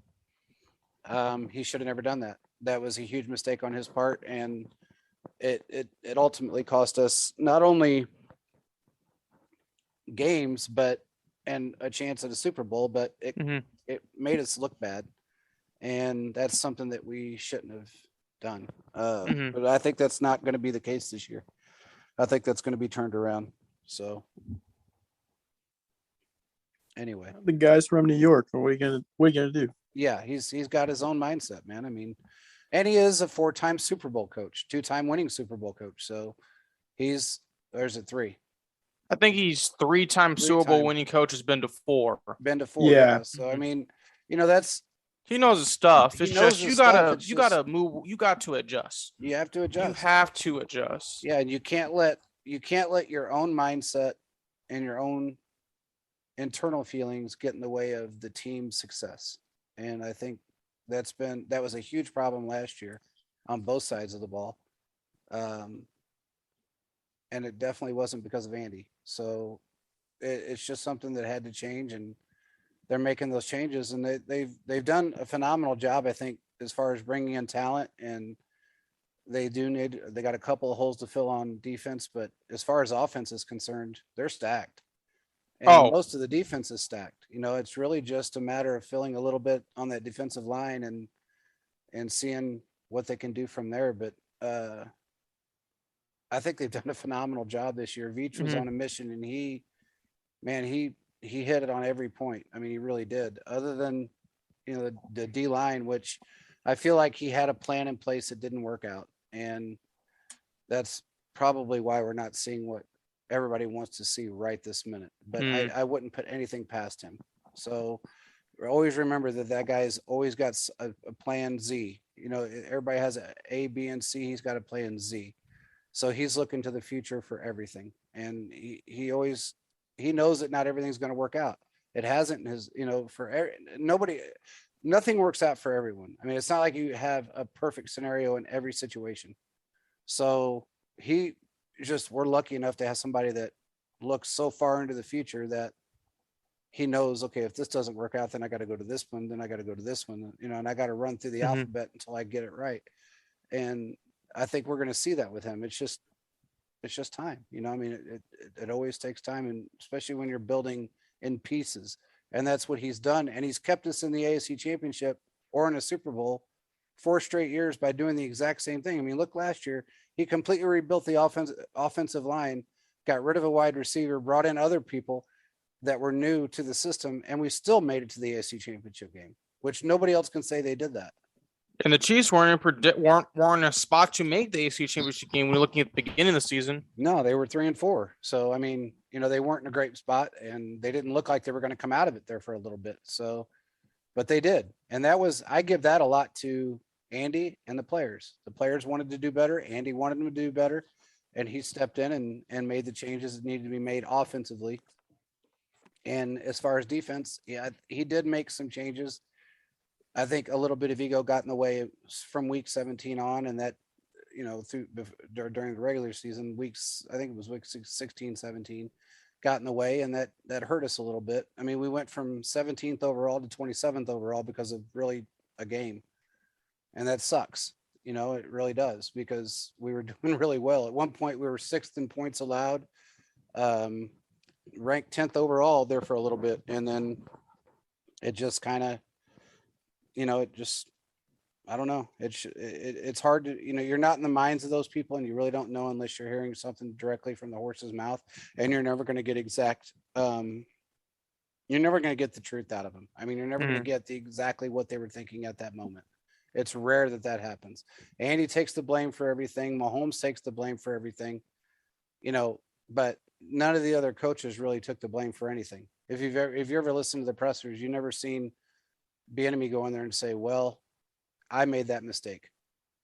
He should have never done that. That was a huge mistake on his part. And it ultimately cost us not only games, and a chance at a Super Bowl, but it made us look bad. And that's something that we shouldn't have done. But I think that's not going to be the case this year. I think that's going to be turned around. So anyway, the guys from New York, what are you gonna do? Yeah, he's got his own mindset, man. I mean, and he is a 4-time Super Bowl coach, 2-time winning Super Bowl coach. So there's a 3. I think he's 3-time Super Bowl winning coach, has been to 4. Yeah. So I mean, that's, he knows his stuff. It's just you gotta move. You got to adjust. You have to adjust. You have to adjust. Yeah, and you can't let your own mindset and your own internal feelings get in the way of the team's success. And I think that was a huge problem last year on both sides of the ball. And it definitely wasn't because of Andy. So it's just something that had to change, and they're making those changes, and they've done a phenomenal job, I think, as far as bringing in talent. And they got a couple of holes to fill on defense, but as far as offense is concerned, they're stacked. And most of the defense is stacked. It's really just a matter of filling a little bit on that defensive line and seeing what they can do from there. But I think they've done a phenomenal job this year. Veach was on a mission, and he hit it on every point. I mean, he really did. Other than, the D line, which I feel like he had a plan in place that didn't work out. And that's probably why we're not seeing what everybody wants to see right this minute. But I wouldn't put anything past him. So always remember that guy's always got a plan Z. Everybody has A, B, and C. He's got a plan Z. So he's looking to the future for everything. And he knows that not everything's going to work out. It hasn't nothing works out for everyone. I mean, it's not like you have a perfect scenario in every situation. So we're lucky enough to have somebody that looks so far into the future that he knows, okay, if this doesn't work out, then I got to go to this one, then I got to go to this one, and I got to run through the alphabet until I get it right. And I think we're going to see that with him. It's just time. I mean, it always takes time, and especially when you're building in pieces. And that's what he's done. And he's kept us in the AFC Championship or in a Super Bowl 4 straight years by doing the exact same thing. I mean, look, last year, he completely rebuilt the offensive line, got rid of a wide receiver, brought in other people that were new to the system, and we still made it to the AFC Championship game, which nobody else can say they did that. And the Chiefs weren't in a spot to make the AFC Championship game when you're looking at the beginning of the season. No, they were 3-4. So, I mean, they weren't in a great spot, and they didn't look like they were going to come out of it there for a little bit. So, but they did. And I give that a lot to Andy and the players. The players wanted to do better. Andy wanted them to do better. And he stepped in and made the changes that needed to be made offensively. And as far as defense, yeah, he did make some changes. I think a little bit of ego got in the way from week 17 on, and that, during the regular season, I think it was week 16, 17, got in the way, and that hurt us a little bit. I mean, we went from 17th overall to 27th overall because of really a game. And that sucks. It really does, because we were doing really well. At one point, we were 6th in points allowed, ranked 10th overall there for a little bit. And then it just kind of, I don't know. It's hard to, you're not in the minds of those people, and you really don't know unless you're hearing something directly from the horse's mouth, and you're never going to get you're never going to get the truth out of them. I mean, you're never going to get exactly what they were thinking at that moment. It's rare that happens. Andy takes the blame for everything. Mahomes takes the blame for everything, but none of the other coaches really took the blame for anything. If you ever listened to the pressers, you never seen Bieniemy go in there and say, well, I made that mistake.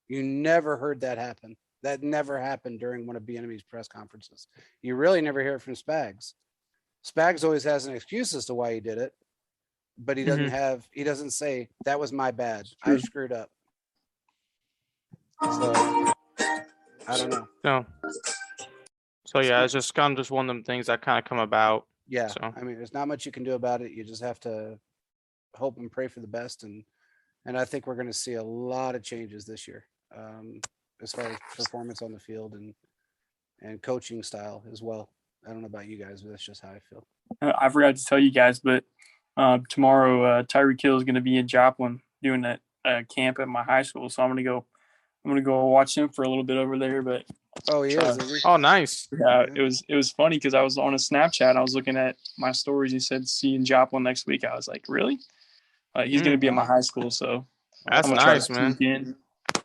You never heard that happen. That never happened during one of Bieniemy's press conferences. You really never hear it from Spags. Spags always has an excuse as to why he did it, but he doesn't say that was my bad. I screwed up. So I don't know. No. So yeah, it's just kind of just one of them things that kind of come about. Yeah. So. I mean, there's not much you can do about it. You just have to hope and pray for the best. And I think we're going to see a lot of changes this year, as far as performance on the field and coaching style as well. I don't know about you guys, but that's just how I feel. I forgot to tell you guys, but tomorrow Tyreek Hill is going to be in Joplin doing that camp at my high school. So I'm going to go watch him for a little bit over there. But oh, he is. Oh, nice. Yeah, it was funny because I was on a Snapchat. I was looking at my stories. He said, "See you in Joplin next week." I was like, "Really?" He's going to be at my high school, so that's nice, man.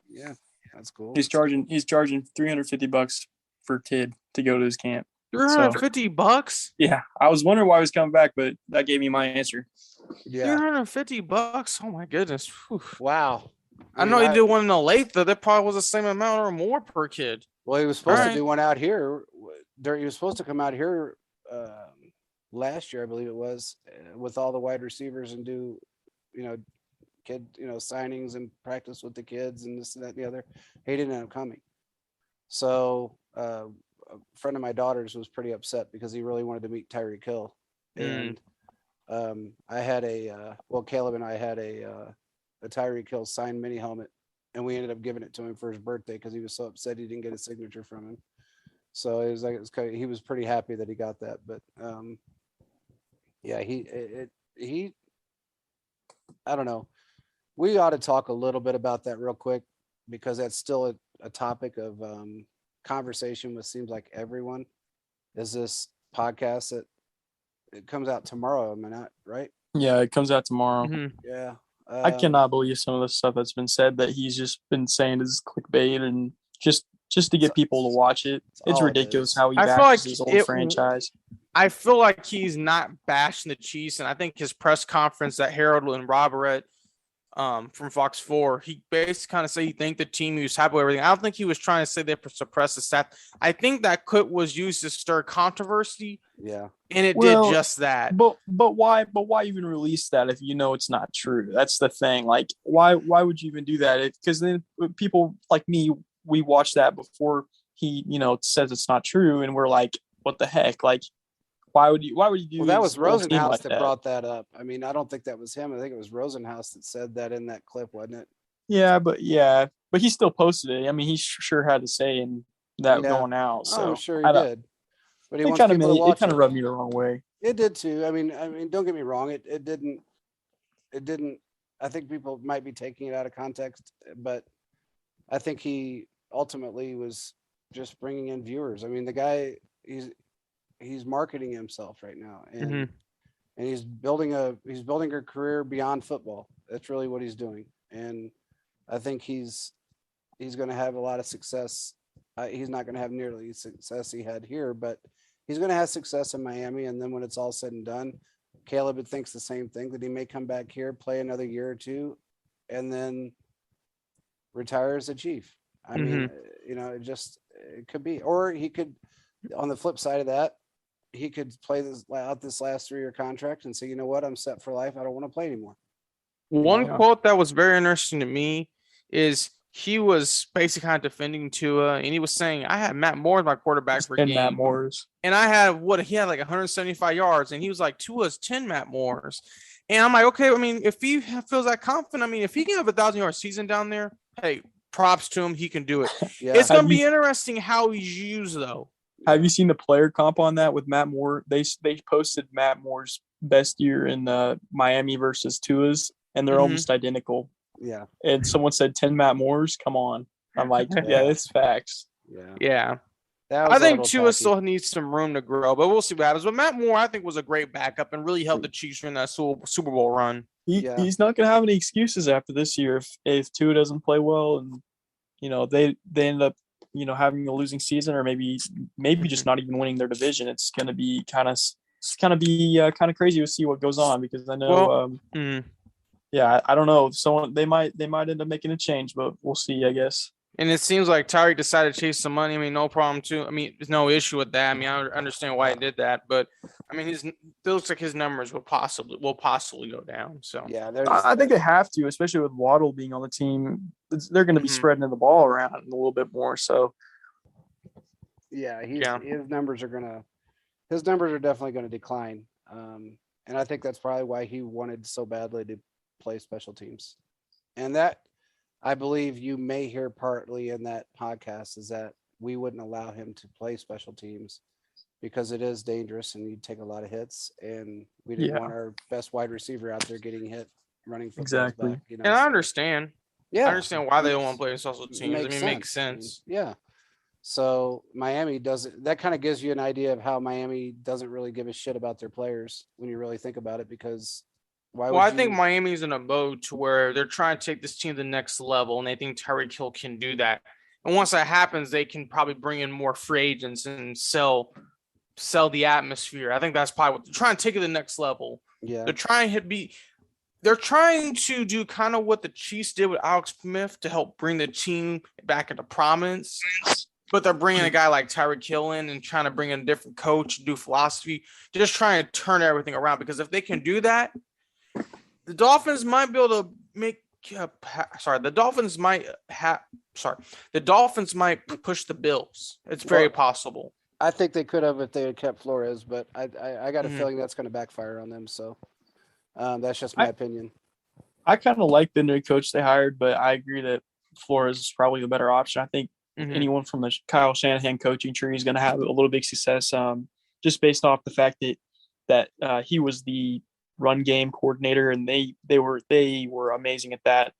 Yeah, that's cool. He's charging $350 for a kid to go to his camp. $350? Yeah, I was wondering why he was coming back, but that gave me my answer. Yeah, $350. Oh my goodness! Whew. Wow. I know he did one in the late, though. That probably was the same amount or more per kid. Well, he was supposed to do one out here. He was supposed to come out here last year, I believe it was, with all the wide receivers and do, kid, signings and practice with the kids and this and that and the other. He didn't end up coming. So a friend of my daughter's was pretty upset because he really wanted to meet Tyreek Hill. And I had Caleb and I had a Tyreek Hill signed mini helmet, and we ended up giving it to him for his birthday because he was so upset he didn't get a signature from him. So he was pretty happy that he got that. But he I don't know. We ought to talk a little bit about that real quick, because that's still a topic of conversation with seems like everyone. Is this podcast that it comes out tomorrow? Am I not right? Yeah, it comes out tomorrow. Mm-hmm. Yeah. I cannot believe some of the stuff that's been said that he's just been saying is clickbait and just to get people to watch it. It's ridiculous how he bashes his old franchise. I feel like he's not bashing the Chiefs, and I think his press conference that Harold and Rob were at from Fox 4, he basically kind of said he thanked the team, he was happy with everything. I don't think he was trying to say they suppress the stat. I think that clip was used to stir controversy. Yeah. And it did just that. But why even release that if you know it's not true? That's the thing. Like, why would you even do that? Because then people like me, we watch that before he, says it's not true, and we're like, what the heck? Like, Why would you do? Well, that was his whole team Rosenhaus like that brought that up. I mean, I don't think that was him. I think it was Rosenhaus that said that in that clip, wasn't it? Yeah, but he still posted it. I mean, he sure had to say in that going out. So I'm sure he did. But he it wants kind of people to watch it kind of rubbed me the wrong way. It did too. I mean, don't get me wrong. It didn't. I think people might be taking it out of context, but I think he ultimately was just bringing in viewers. I mean, the guy, he's marketing himself right now, and he's building a career beyond football. That's really what he's doing, and I think he's going to have a lot of success. He's not going to have nearly the success he had here, but he's going to have success in Miami. And then when it's all said and done, Caleb thinks the same thing, that he may come back here, play another year or two, and then retire as a Chief. I mean, it could be, or he could, on the flip side of that, he could play this last 3-year contract and say, you know what, I'm set for life. I don't want to play anymore. One quote that was very interesting to me is he was basically kind of defending Tua, and he was saying, I had Matt Moore as my quarterback for game. Matt Moores. And I had he had like 175 yards, and he was like, Tua's 10 Matt Moores. And I'm like, okay, I mean, if he feels that confident, I mean, if he can have a 1,000-yard season down there, hey, props to him. He can do it. Yeah. It's going to be interesting how he's used, though. Have you seen the player comp on that with Matt Moore? They posted Matt Moore's best year in Miami versus Tua's, and they're almost identical. Yeah. And someone said 10 Matt Moores. Come on. I'm like, yeah, it's facts. Yeah. I think Tua still needs some room to grow, but we'll see what happens. But Matt Moore, I think, was a great backup and really helped the Chiefs win that Super Bowl run. He's not going to have any excuses after this year if Tua doesn't play well, and they end up having a losing season, or maybe just not even winning their division. It's going to be kind of crazy to see what goes on, because I know. I don't know. They might end up making a change, but we'll see, I guess. And it seems like Tyreek decided to chase some money. I mean, no problem too. I mean, there's no issue with that. I mean, I understand why he did that, but I mean, it looks like his numbers will possibly go down. So I think they have to, especially with Waddle being on the team. They're going to be spreading the ball around a little bit more. So his numbers are definitely going to decline. And I think that's probably why he wanted so badly to play special teams. And that, I believe you may hear partly in that podcast, is that we wouldn't allow him to play special teams because it is dangerous and you'd take a lot of hits, and we didn't want our best wide receiver out there getting hit running footballs exactly back, And I understand. I understand why they don't want to play special teams. It makes sense. Yeah. So Miami doesn't. That kind of gives you an idea of how Miami doesn't really give a shit about their players when you really think about it, because I think Miami's in a mode to where they're trying to take this team to the next level, and they think Tyreek Hill can do that. And once that happens, they can probably bring in more free agents and sell the atmosphere. I think that's probably what they're trying to take it to the next level. Yeah, they're trying to do kind of what the Chiefs did with Alex Smith to help bring the team back into prominence. But they're bringing a guy like Tyreek Hill in and trying to bring in a different coach, do philosophy, just trying to turn everything around. Because if they can do that, the Dolphins might be able to the Dolphins might push the Bills. It's very possible. I think they could have if they had kept Flores, but I got a feeling that's going to backfire on them. So that's just my opinion. I kind of like the new coach they hired, but I agree that Flores is probably the better option. I think anyone from the Kyle Shanahan coaching tree is going to have a little big success, just based off the fact that he was the run game coordinator, and they were amazing at that,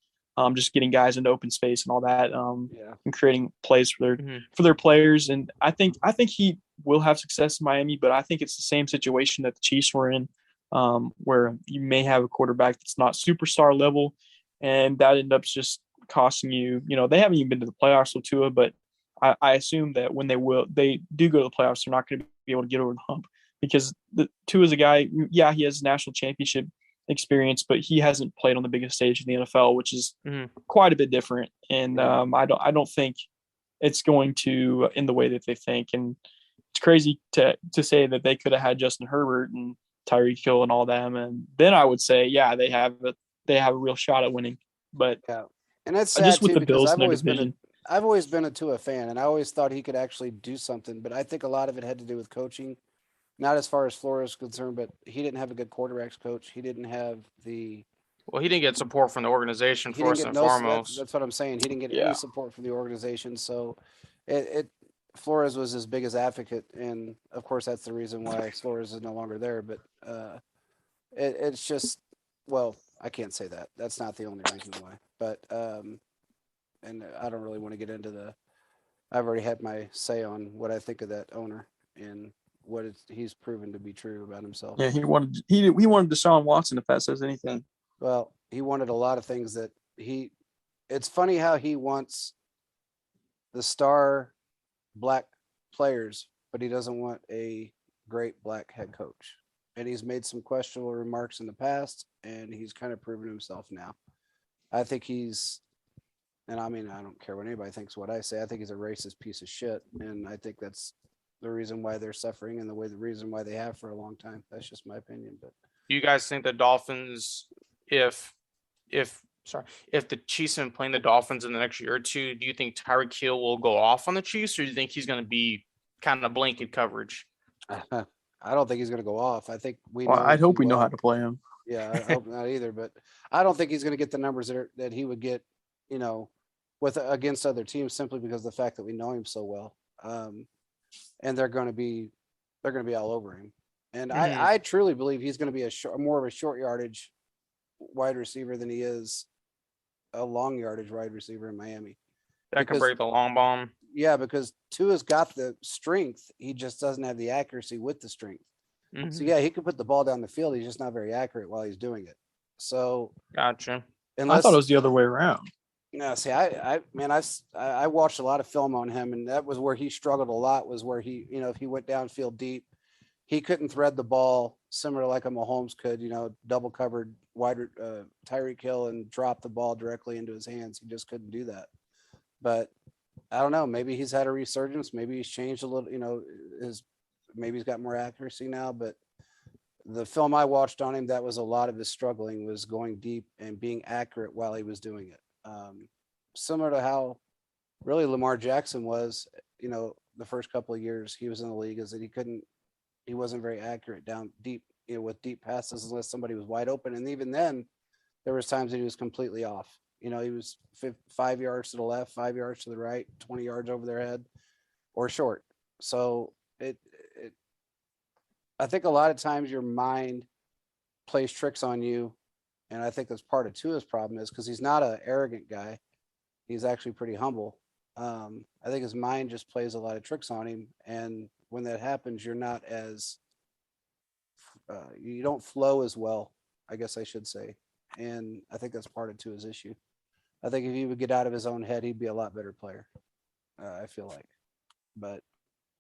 just getting guys into open space and all that, and creating plays for their players. And I think he will have success in Miami, but I think it's the same situation that the Chiefs were in, where you may have a quarterback that's not superstar level, and that ends up just costing you. They haven't even been to the playoffs with Tua, but I assume that when they do go to the playoffs, they're not going to be able to get over the hump. Because Tua is a guy, he has national championship experience, but he hasn't played on the biggest stage in the NFL, which is quite a bit different. And I don't think it's going to end the way that they think. And it's crazy to say that they could have had Justin Herbert and Tyreek Hill and all them, and then I would say, they have a real shot at winning. But and that's sad just with too, the Bills I've in their division. I've always been a Tua fan, and I always thought he could actually do something. But I think a lot of it had to do with coaching. not as far as Flores is concerned, but he didn't have a good quarterbacks coach. He didn't have the. Well, he didn't get support from the organization He didn't first get and no. foremost. That's what I'm saying. He didn't get Yeah. any support from the organization. So, it Flores was his biggest advocate, and of course that's the reason why Flores is no longer there. But it's just, well, I can't say that. That's not the only reason why. But and I don't really want to get into the. I've already had my say on what I think of that owner and what he's proven to be true about himself. Yeah, he wanted Deshaun Watson, if that says anything. Well, he wanted a lot of things that it's funny how he wants the star black players, but he doesn't want a great black head coach. And he's made some questionable remarks in the past, and he's kind of proven himself now. I think and I mean, I don't care what anybody thinks what I say. I think he's a racist piece of shit. And I think that's the reason why they're suffering and the reason why they have for a long time. That's just my opinion. But Do you guys think the Dolphins, if the Chiefs have been playing the Dolphins in the next year or two, do you think Tyreek Hill will go off on the Chiefs, or do you think he's going to be kind of blanket coverage? I don't think he's going to go off. I think I'd hope we know how to play him. Yeah, I hope not either. But I don't think he's going to get the numbers that he would get, with against other teams, simply because of the fact that we know him so well. And they're going to be all over him. And I truly believe he's going to be more of a short yardage wide receiver than he is a long yardage wide receiver in Miami. That can break the long bomb. Yeah, because Tua's got the strength. He just doesn't have the accuracy with the strength. Mm-hmm. So yeah, he could put the ball down the field. He's just not very accurate while he's doing it. So gotcha. I thought it was the other way around. No, see, I watched a lot of film on him, and that was where he struggled a lot. Was where he, if he went downfield deep, he couldn't thread the ball similar like a Mahomes could. Double covered wide Tyreek Hill and drop the ball directly into his hands. He just couldn't do that. But I don't know. Maybe he's had a resurgence. Maybe he's changed a little. Maybe he's got more accuracy now. But the film I watched on him, that was a lot of his struggling was going deep and being accurate while he was doing it. Similar to how really Lamar Jackson was, the first couple of years he was in the league, is that he wasn't very accurate down deep, with deep passes unless somebody was wide open. And even then there was times that he was completely off. He was 5 yards to the left, 5 yards to the right, 20 yards over their head or short. So I think a lot of times your mind plays tricks on you. And I think that's part of Tua's problem, is because he's not an arrogant guy. He's actually pretty humble. I think his mind just plays a lot of tricks on him. And when that happens, you're not as, you don't flow as well, I guess I should say. And I think that's part of Tua's issue. I think if he would get out of his own head, he'd be a lot better player. I feel like,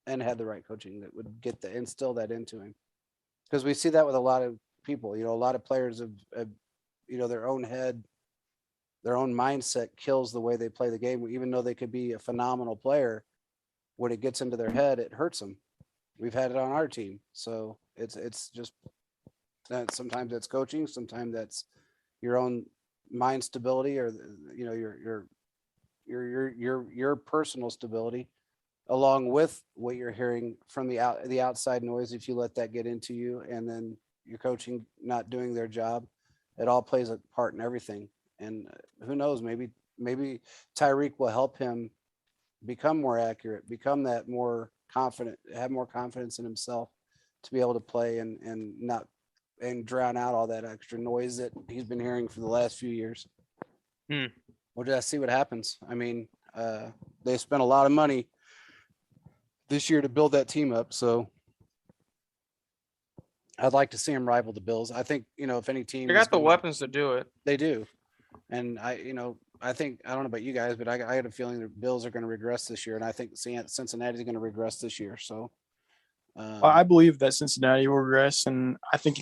and had the right coaching that would instill that into him. Because we see that with a lot of people, a lot of players have their own head, their own mindset kills the way they play the game. Even though they could be a phenomenal player, when it gets into their head, it hurts them. We've had it on our team. So it's just that sometimes that's coaching, sometimes that's your own mind stability, or your personal stability, along with what you're hearing from the outside noise. If you let that get into you, and then your coaching not doing their job, it all plays a part in everything. And who knows, maybe Tyreek will help him become more accurate, become that more confident, have more confidence in himself to be able to play and not and drown out all that extra noise that he's been hearing for the last few years. We'll just see what happens. I mean, they spent a lot of money this year to build that team up, so I'd like to see him rival the Bills. I think, if any team, they got the weapons to do it. They do. And I think, I don't know about you guys, but I had a feeling the Bills are going to regress this year. And I think Cincinnati is going to regress this year. So I believe that Cincinnati will regress. And I think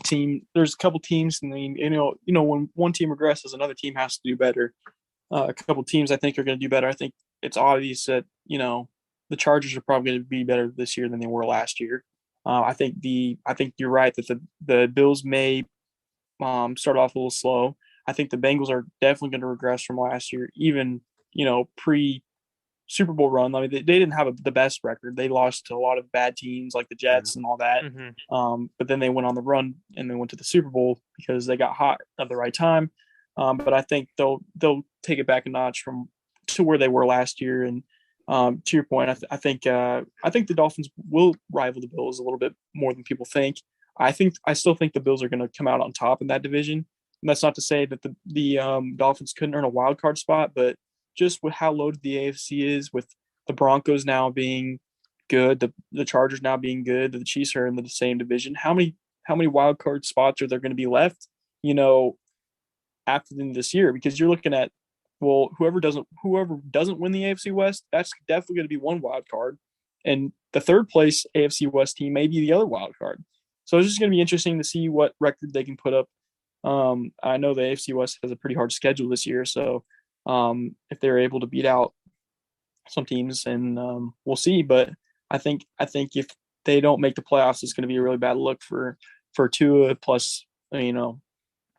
there's a couple teams, and when one team regresses, another team has to do better. A couple teams I think are going to do better. I think it's obvious that, the Chargers are probably going to be better this year than they were last year. I think you're right that the Bills may start off a little slow. I think the Bengals are definitely going to regress from last year, even pre Super Bowl run. I mean, they didn't have the best record. They lost to a lot of bad teams like the Jets and all that. But then they went on the run and they went to the Super Bowl because they got hot at the right time. But I think they'll take it back a notch to where they were last year. And to your point, I think the Dolphins will rival the Bills a little bit more than people think. I still think the Bills are going to come out on top in that division. And that's not to say that the Dolphins couldn't earn a wild card spot, but just with how loaded the AFC is, with the Broncos now being good, the Chargers now being good, the Chiefs are in the same division. How many wild card spots are there going to be left? After the end of this year, because you're looking at, well, whoever doesn't win the AFC West, that's definitely going to be one wild card, and the third place AFC West team may be the other wild card. So it's just going to be interesting to see what record they can put up. I know the AFC West has a pretty hard schedule this year, so if they're able to beat out some teams, and we'll see. But I think if they don't make the playoffs, it's going to be a really bad look for Tua, plus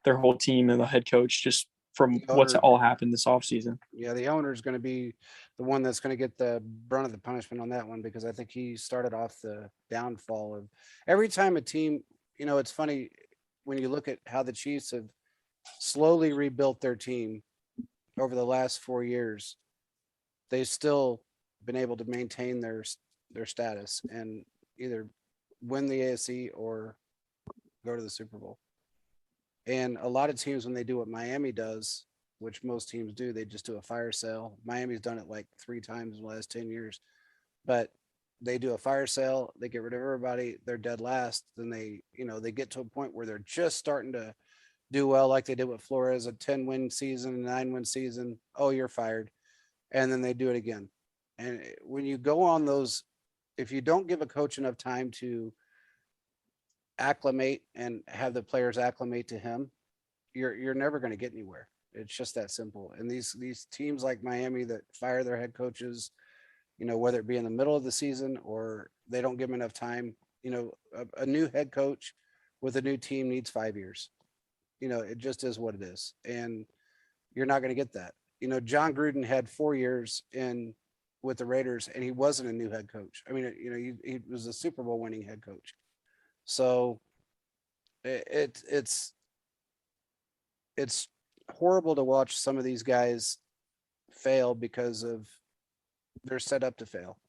their whole team and the head coach, just from what's all happened this offseason. Yeah, the owner is going to be the one that's going to get the brunt of the punishment on that one, because I think he started off the downfall of every time a team. It's funny when you look at how the Chiefs have slowly rebuilt their team over the last 4 years. They've still been able to maintain their status and either win the AFC or go to the Super Bowl. And a lot of teams, when they do what Miami does, which most teams do, they just do a fire sale. Miami's done it like 3 times in the last 10 years. But they do a fire sale, they get rid of everybody, they're dead last. Then they get to a point where they're just starting to do well, like they did with Flores, a 10-win season, 9-win season. Oh, you're fired. And then they do it again. And when you go on those, if you don't give a coach enough time to acclimate and have the players acclimate to him, you're never going to get anywhere. It's just that simple. And these teams like Miami that fire their head coaches, whether it be in the middle of the season or they don't give them enough time, a new head coach with a new team needs 5 years. It just is what it is. And you're not going to get that. John Gruden had 4 years with the Raiders, and he wasn't a new head coach. I mean, he was a Super Bowl winning head coach. So it's horrible to watch some of these guys fail because of they're set up to fail.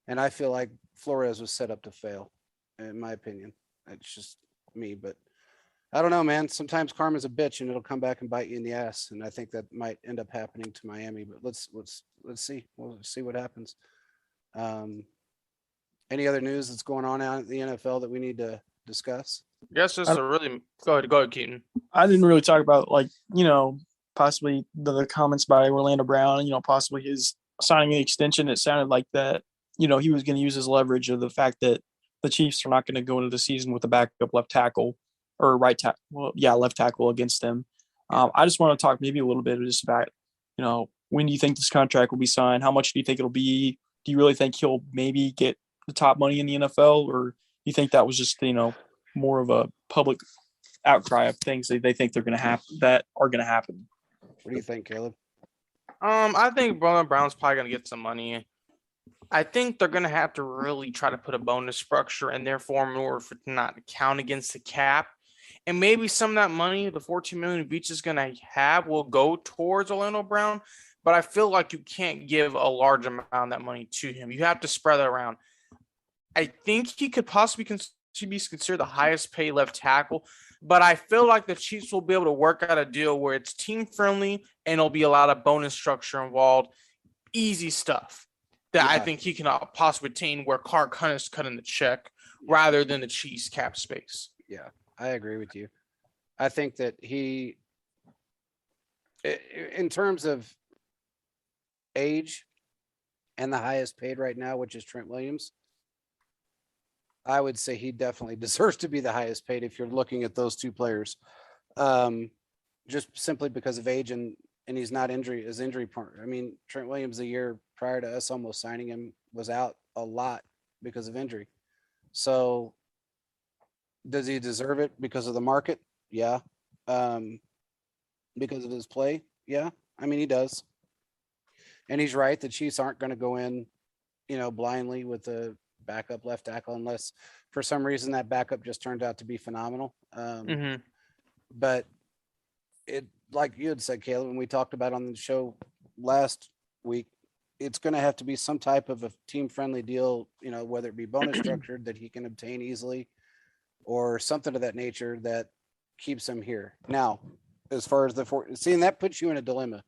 And I feel like Flores was set up to fail, in my opinion. It's just me, but I don't know, man. Sometimes karma's a bitch and it'll come back and bite you in the ass. And I think that might end up happening to Miami, but let's see. We'll see what happens. Any other news that's going on out in the NFL that we need to discuss? Yes, just go ahead, Keaton. I didn't really talk about possibly the comments by Orlando Brown, possibly his signing an extension. It sounded like that, he was going to use his leverage of the fact that the Chiefs are not going to go into the season with a backup left tackle or left tackle against them. I just want to talk maybe a little bit just about, when do you think this contract will be signed? How much do you think it'll be? Do you really think he'll maybe get the top money in the NFL, or do you think that was just, more of a public outcry of things that they think they're going to happen that are going to happen? What do you think, Caleb? I think Brown's probably going to get some money. I think they're going to have to really try to put a bonus structure in their form in order for it to not count against the cap. And maybe some of that money, the $14 million Beach is going to have, will go towards Orlando Brown. But I feel like you can't give a large amount of that money to him. You have to spread it around. I think he could possibly be considered the highest paid left tackle. But I feel like the Chiefs will be able to work out a deal where it's team friendly and there'll be a lot of bonus structure involved. Easy stuff that I think he can possibly attain, where Clark Hunt is cutting the check rather than the Chiefs cap space. Yeah, I agree with you. I think that he, in terms of age and the highest paid right now, which is Trent Williams, I would say he definitely deserves to be the highest paid if you're looking at those two players, just simply because of age and he's not injury prone. I mean, Trent Williams, the year prior to us almost signing him, was out a lot because of injury. So does he deserve it because of the market? Yeah. Because of his play? Yeah. I mean, he does. And he's right. The Chiefs aren't going to go in, blindly with the backup left tackle unless for some reason that backup just turned out to be phenomenal. But it, like you had said, Caleb, and we talked about on the show last week, it's going to have to be some type of a team-friendly deal, whether it be bonus structured that he can obtain easily or something of that nature that keeps him here. Now, as far as and that puts you in a dilemma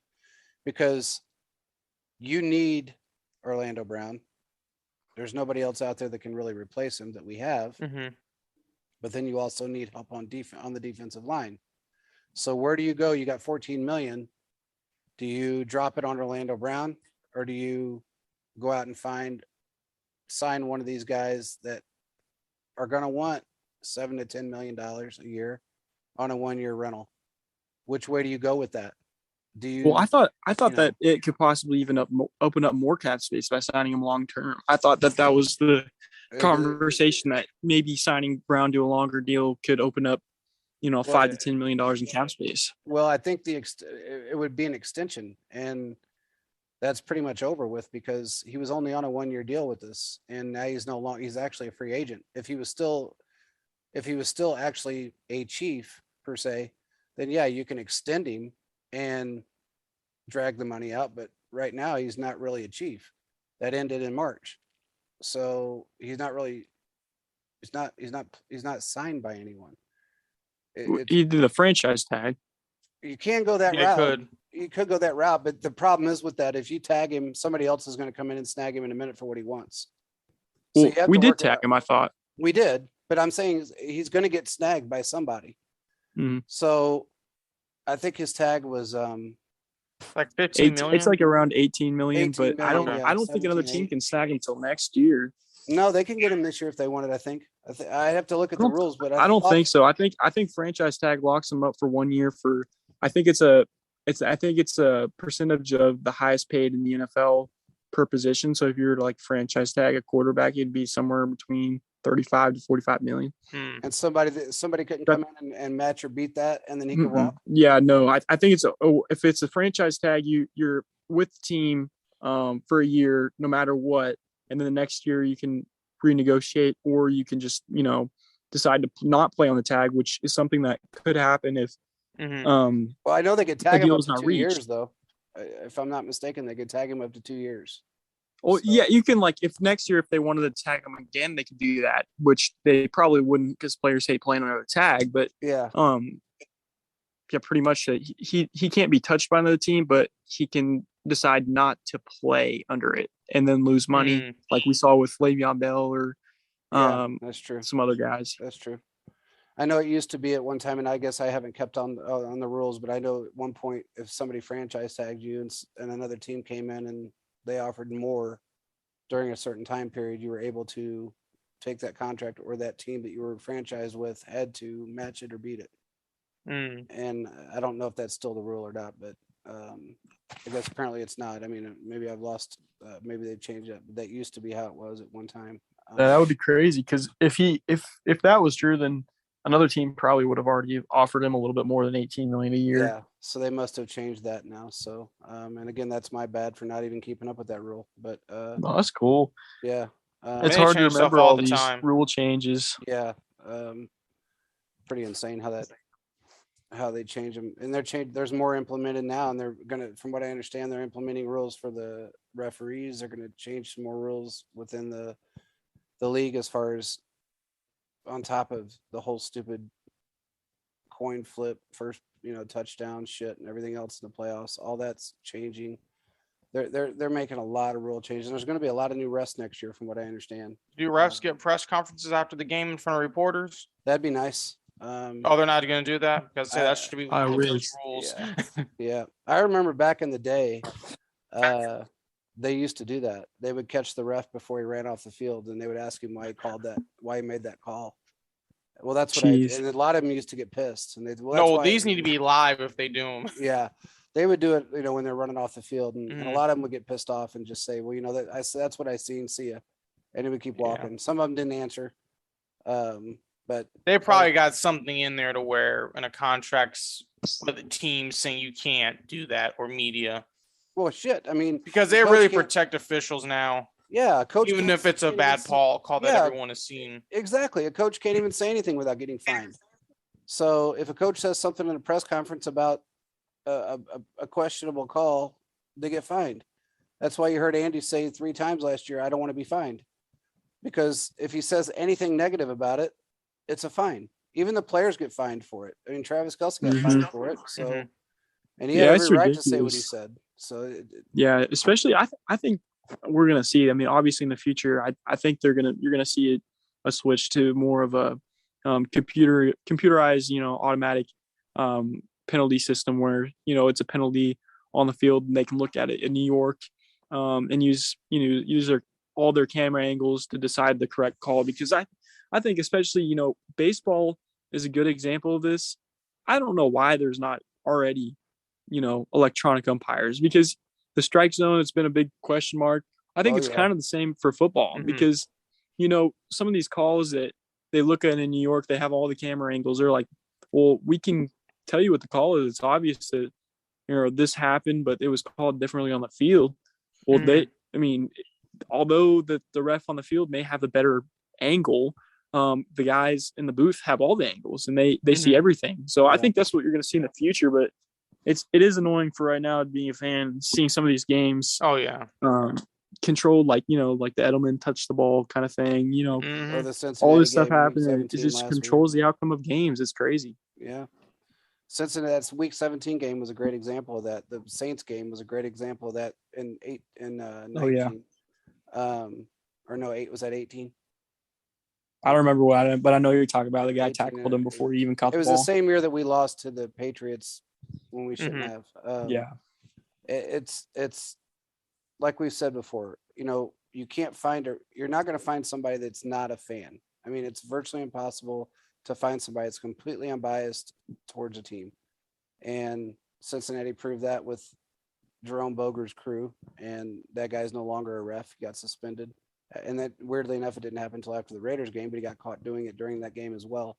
because you need Orlando Brown. There's nobody else out there that can really replace him that we have. But then you also need help on the defensive line. So where do you go? You got $14 million. Do you drop it on Orlando Brown, or do you go out and sign one of these guys that are going to want $7 to $10 million a year on a 1-year rental? Which way do you go with that? Well, I thought that it could possibly even open up more cap space by signing him long term. I thought that was the conversation, that maybe signing Brown to a longer deal could open up, $5 to $10 million in cap space. Well, I think it would be an extension, and that's pretty much over with because he was only on a 1-year deal with us, and now he's no longer. He's actually a free agent. If he was still actually a Chief per se, then yeah, you can extend him and drag the money out. But right now, he's not really a Chief. That ended in March, so he's not really. He's not signed by anyone. He did a franchise tag. You can go that route. You could go that route, but the problem is with that, if you tag him, somebody else is going to come in and snag him in a minute for what he wants. Well, so we did tag him, I thought. We did, but I'm saying he's going to get snagged by somebody. So I think his tag was like 15 million. It's like around 18 million, 18 but million, I don't think another team can snag him until next year. No, they can get him this year if they wanted. I think I have to look at the rules, but I don't think so. I think franchise tag locks him up for 1 year for. I think it's a percentage of the highest paid in the NFL per position. So if you were to like franchise tag a quarterback, it'd be somewhere between 35 to 45 million. And somebody couldn't come in and match or beat that, and then he could walk. Yeah, no, I think if it's a franchise tag, you're with the team for a year, no matter what, and then the next year you can renegotiate, or you can just decide to not play on the tag, which is something that could happen if. Well, I know they could tag him up to 2 reached. years, though. If I'm not mistaken, they could tag him up to 2 years. Well, yeah, you can, like, if next year, if they wanted to tag him again, they could do that, which they probably wouldn't because players hate playing under the tag. But yeah, pretty much he can't be touched by another team, but he can decide not to play under it and then lose money, like we saw with Le'Veon Bell or that's true. Some other guys. That's true. I know it used to be at one time, and I guess I haven't kept on the rules, but I know at one point if somebody franchise tagged you and another team came in and they offered more during a certain time period, you were able to take that contract, or that team that you were franchised with had to match it or beat it. And I don't know if that's still the rule or not, but I guess apparently it's not. I mean, maybe I've lost. Maybe they've changed it. But that used to be how it was at one time. That would be crazy because if that was true, then another team probably would have already offered him a little bit more than 18 million a year. Yeah, so they must have changed that now. So, and again, that's my bad for not even keeping up with that rule. But no, that's cool. Yeah, it's hard to remember all these rule changes. Yeah, pretty insane how they change them, and there's more implemented now, and they're gonna, from what I understand, they're implementing rules for the referees. They're gonna change some more rules within the league as far as on top of the whole stupid coin flip first, touchdown shit and everything else in the playoffs. All that's changing. They're making a lot of rule changes. There's going to be a lot of new refs next year, from what I understand. Do refs get press conferences after the game in front of reporters? That'd be nice. They're not going to do that because that should be one of those rules. Yeah, I remember back in the day, they used to do that. They would catch the ref before he ran off the field, and they would ask him why he made that call. Well, that's what and a lot of them used to get pissed. And these need to be live if they do them. Yeah, they would do it, when they're running off the field, and a lot of them would get pissed off and just say, well, that's what I seen. See ya. And he would keep walking. Yeah. Some of them didn't answer. But they probably got something in there to where in a contract with the team saying you can't do that, or media. Well, shit. I mean, because the they coach really can't- protect officials now, Yeah, a coach. even can't- if it's a can't even bad say- call that Yeah, everyone has seen. exactly. A coach can't even say anything without getting fined. So if a coach says something in a press conference about a questionable call, they get fined. That's why you heard Andy say 3 times last year, "I don't want to be fined," because if he says anything negative about it, it's a fine. Even the players get fined for it. I mean, Travis Kelce got fined for it. So, Mhm. and he had Yeah, every it's right to say what he ridiculous. said. So, Yeah, especially I think we're gonna see. I mean, obviously in the future, I think you're gonna see a switch to more of a computerized, automatic penalty system where it's a penalty on the field and they can look at it in New York and use all their camera angles to decide the correct call. Because I think especially baseball is a good example of this. I don't know why there's not already electronic umpires, because the strike zone has been a big question mark. I think it's kind of the same for football because, some of these calls that they look at in New York, they have all the camera angles. They're like, well, we can tell you what the call is. It's obvious that, this happened, but it was called differently on the field. Well, although the ref on the field may have a better angle, the guys in the booth have all the angles and they see everything. So I think that's what you're going to see in the future, but it is annoying for right now being a fan, seeing some of these games. Oh yeah. Controlled, like the Edelman touch the ball kind of thing, or the Cincinnati all this stuff game, Week happening. It 17 just last controls week. the outcome of games. It's crazy. Yeah. Cincinnati's Week 17 game was a great example of that. The Saints game was a great example of that in 19. Or no, 8 was that 18? I don't remember but I know you're talking about. The guy 18 tackled him before he even caught It the was ball. the same year that we lost to the Patriots when we shouldn't have. It's like we've said before, you can't you're not going to find somebody that's not a fan. I mean, it's virtually impossible to find somebody that's completely unbiased towards a team. And Cincinnati proved that with Jerome Boger's crew, and that guy's no longer a ref. He got suspended. And that, weirdly enough, it didn't happen until after the Raiders game, but he got caught doing it during that game as well.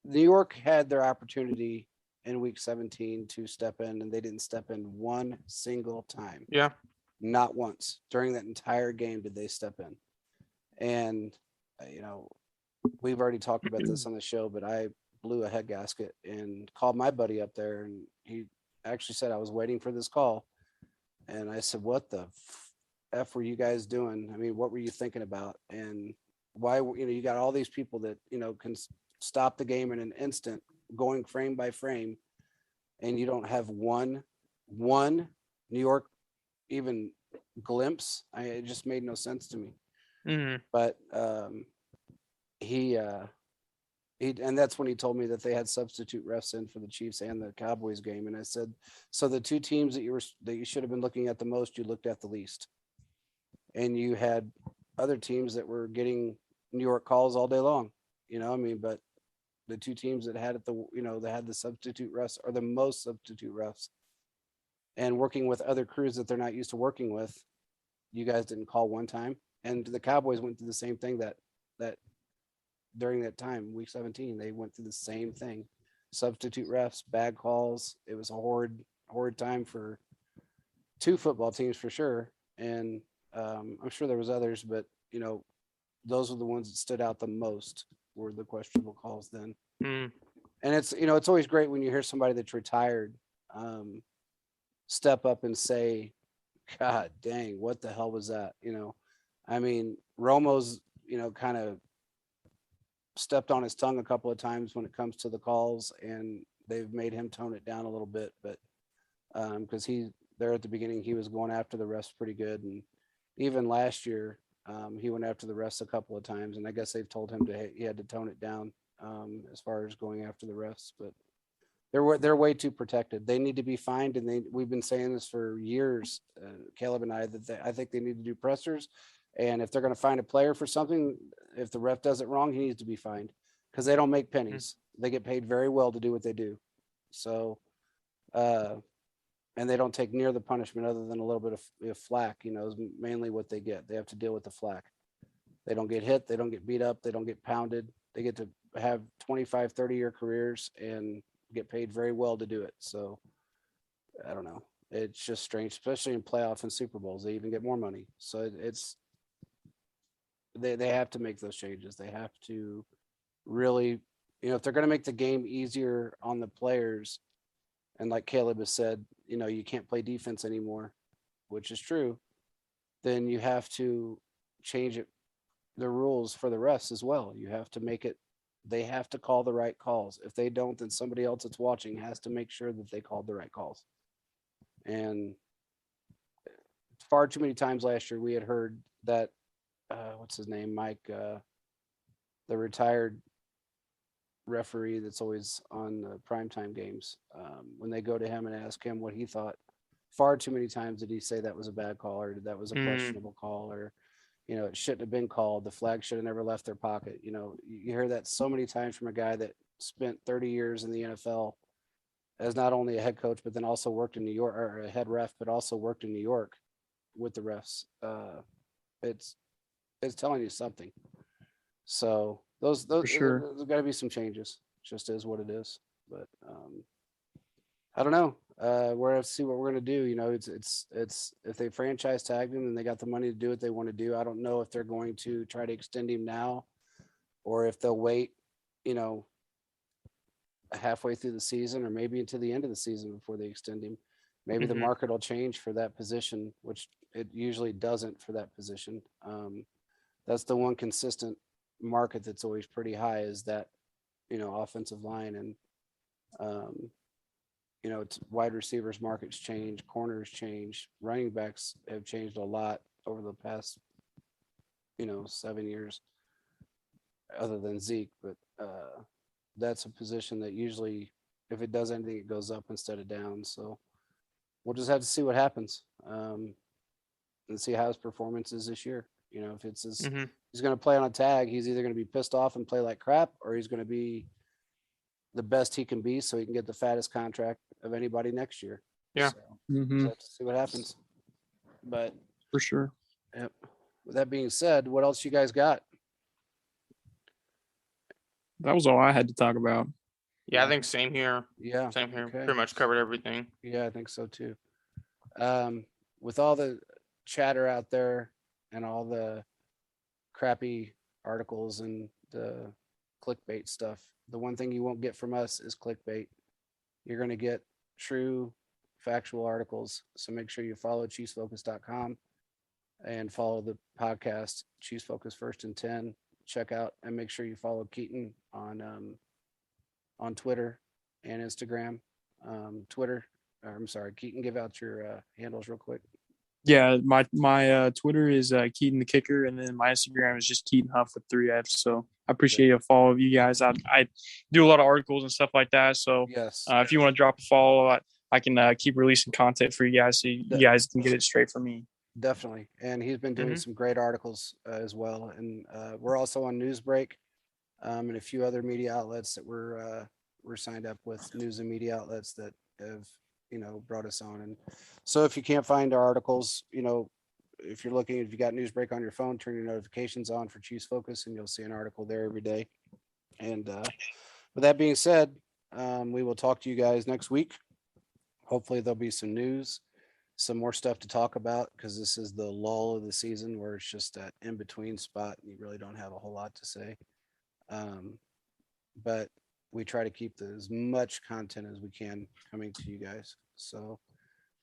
New York had their opportunity in Week 17 to step in, and they didn't step in one single time. Yeah. Not once during that entire game did they step in. And we've already talked about this on the show, but I blew a head gasket and called my buddy up there, and he actually said, I was waiting for this call. And I said, what the F were you guys doing? I mean, what were you thinking about? And why, you got all these people that, can stop the game in an instant, going frame by frame, and you don't have one New York even glimpse. It just made no sense to me. But he and that's when he told me that they had substitute refs in for the Chiefs and the Cowboys game. And I said, so the two teams that you should have been looking at the most, you looked at the least. And you had other teams that were getting New York calls all day long, but the two teams that had they had the substitute refs are the most substitute refs, and working with other crews that they're not used to working with. You guys didn't call one time, and the Cowboys went through the same thing that during that time, Week 17, they went through the same thing. Substitute refs, bad calls. It was a horrid time for two football teams for sure. And I'm sure there was others, but those were the ones that stood out the most were the questionable calls then. And it's always great when you hear somebody that's retired step up and say, God dang, what the hell was that? I mean, Romo's, kind of stepped on his tongue a couple of times when it comes to the calls, and they've made him tone it down a little bit, but because there at the beginning, he was going after the refs pretty good. And even last year, he went after the refs a couple of times, and I guess they've told him he had to tone it down as far as going after the refs, but they're way too protected. They need to be fined, and we've been saying this for years, Caleb and I, that I think they need to do pressers. And if they're going to find a player for something, if the ref does it wrong, he needs to be fined, because they don't make pennies. They get paid very well to do what they do. So, and they don't take near the punishment other than a little bit of flack, is mainly what they get. They have to deal with the flack. They don't get hit. They don't get beat up. They don't get pounded. They get to have 25, 30-year careers and get paid very well to do it. So I don't know. It's just strange, especially in playoff and Super Bowls. They even get more money. So they have to make those changes. They have to really, if they're going to make the game easier on the players, and like Caleb has said, you can't play defense anymore, which is true, then you have to change the rules for the refs as well. You have to make it, they have to call the right calls. If they don't, then somebody else that's watching has to make sure that they called the right calls. And far too many times last year we had heard that what's his name, Mike, the retired referee that's always on the primetime games, when they go to him and ask him what he thought, far too many times did he say that was a bad call, or that was a questionable call, or it shouldn't have been called, the flag should have never left their pocket. You hear that so many times from a guy that spent 30 years in the NFL as not only a head coach, but then also worked in New York, or a head ref, but also worked in New York with the refs. It's telling you something. So those For sure. there's got to be some changes. It just is what it is. But I don't know. We're gonna see what we're gonna do. It's if they franchise tagged him and they got the money to do what they want to do. I don't know if they're going to try to extend him now, or if they'll wait, halfway through the season, or maybe into the end of the season before they extend him. Maybe the market will change for that position, which it usually doesn't for that position. That's the one consistent market that's always pretty high, is that, offensive line. And, it's wide receivers markets change, corners change, running backs have changed a lot over the past, 7 years, other than Zeke. But that's a position that usually, if it does anything, it goes up instead of down. So we'll just have to see what happens, and see how his performance is this year. If it's he's going to play on a tag, he's either going to be pissed off and play like crap, or he's going to be the best he can be so he can get the fattest contract of anybody next year. Yeah. So we'll have to see what happens. But For sure. yep. With that being said, what else you guys got? That was all I had to talk about. Yeah, I think same here. Yeah. Same here. Okay. Pretty much covered everything. Yeah, I think so too. With all the chatter out there and all the crappy articles and the clickbait stuff, the one thing you won't get from us is clickbait. You're going to get true, factual articles. So make sure you follow chiefsfocus.com and follow the podcast, Chiefs Focus First and 10. Check out and make sure you follow Keaton on Twitter and Instagram. Keaton, give out your handles real quick. Yeah, my Twitter is Keaton the Kicker, and then my Instagram is just Keaton Huff with 3 F's. So I appreciate a follow of you guys. I do a lot of articles and stuff like that. So yes, if you want to drop a follow, I can keep releasing content for you guys, so you guys can get it straight from me. Definitely. And he's been doing some great articles as well. And we're also on Newsbreak and a few other media outlets that we're signed up with, news and media outlets that have, brought us on. And so if you can't find our articles, if you got Newsbreak on your phone, turn your notifications on for Chiefs Focus, and you'll see an article there every day. And with that being said, we will talk to you guys next week. Hopefully there'll be some news, some more stuff to talk about, because this is the lull of the season where it's just that in-between spot and you really don't have a whole lot to say. But we try to keep as much content as we can coming to you guys. So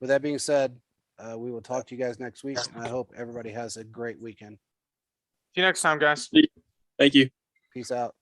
with that being said, we will talk to you guys next week, and I hope everybody has a great weekend. See you next time, guys. Thank you. Peace out.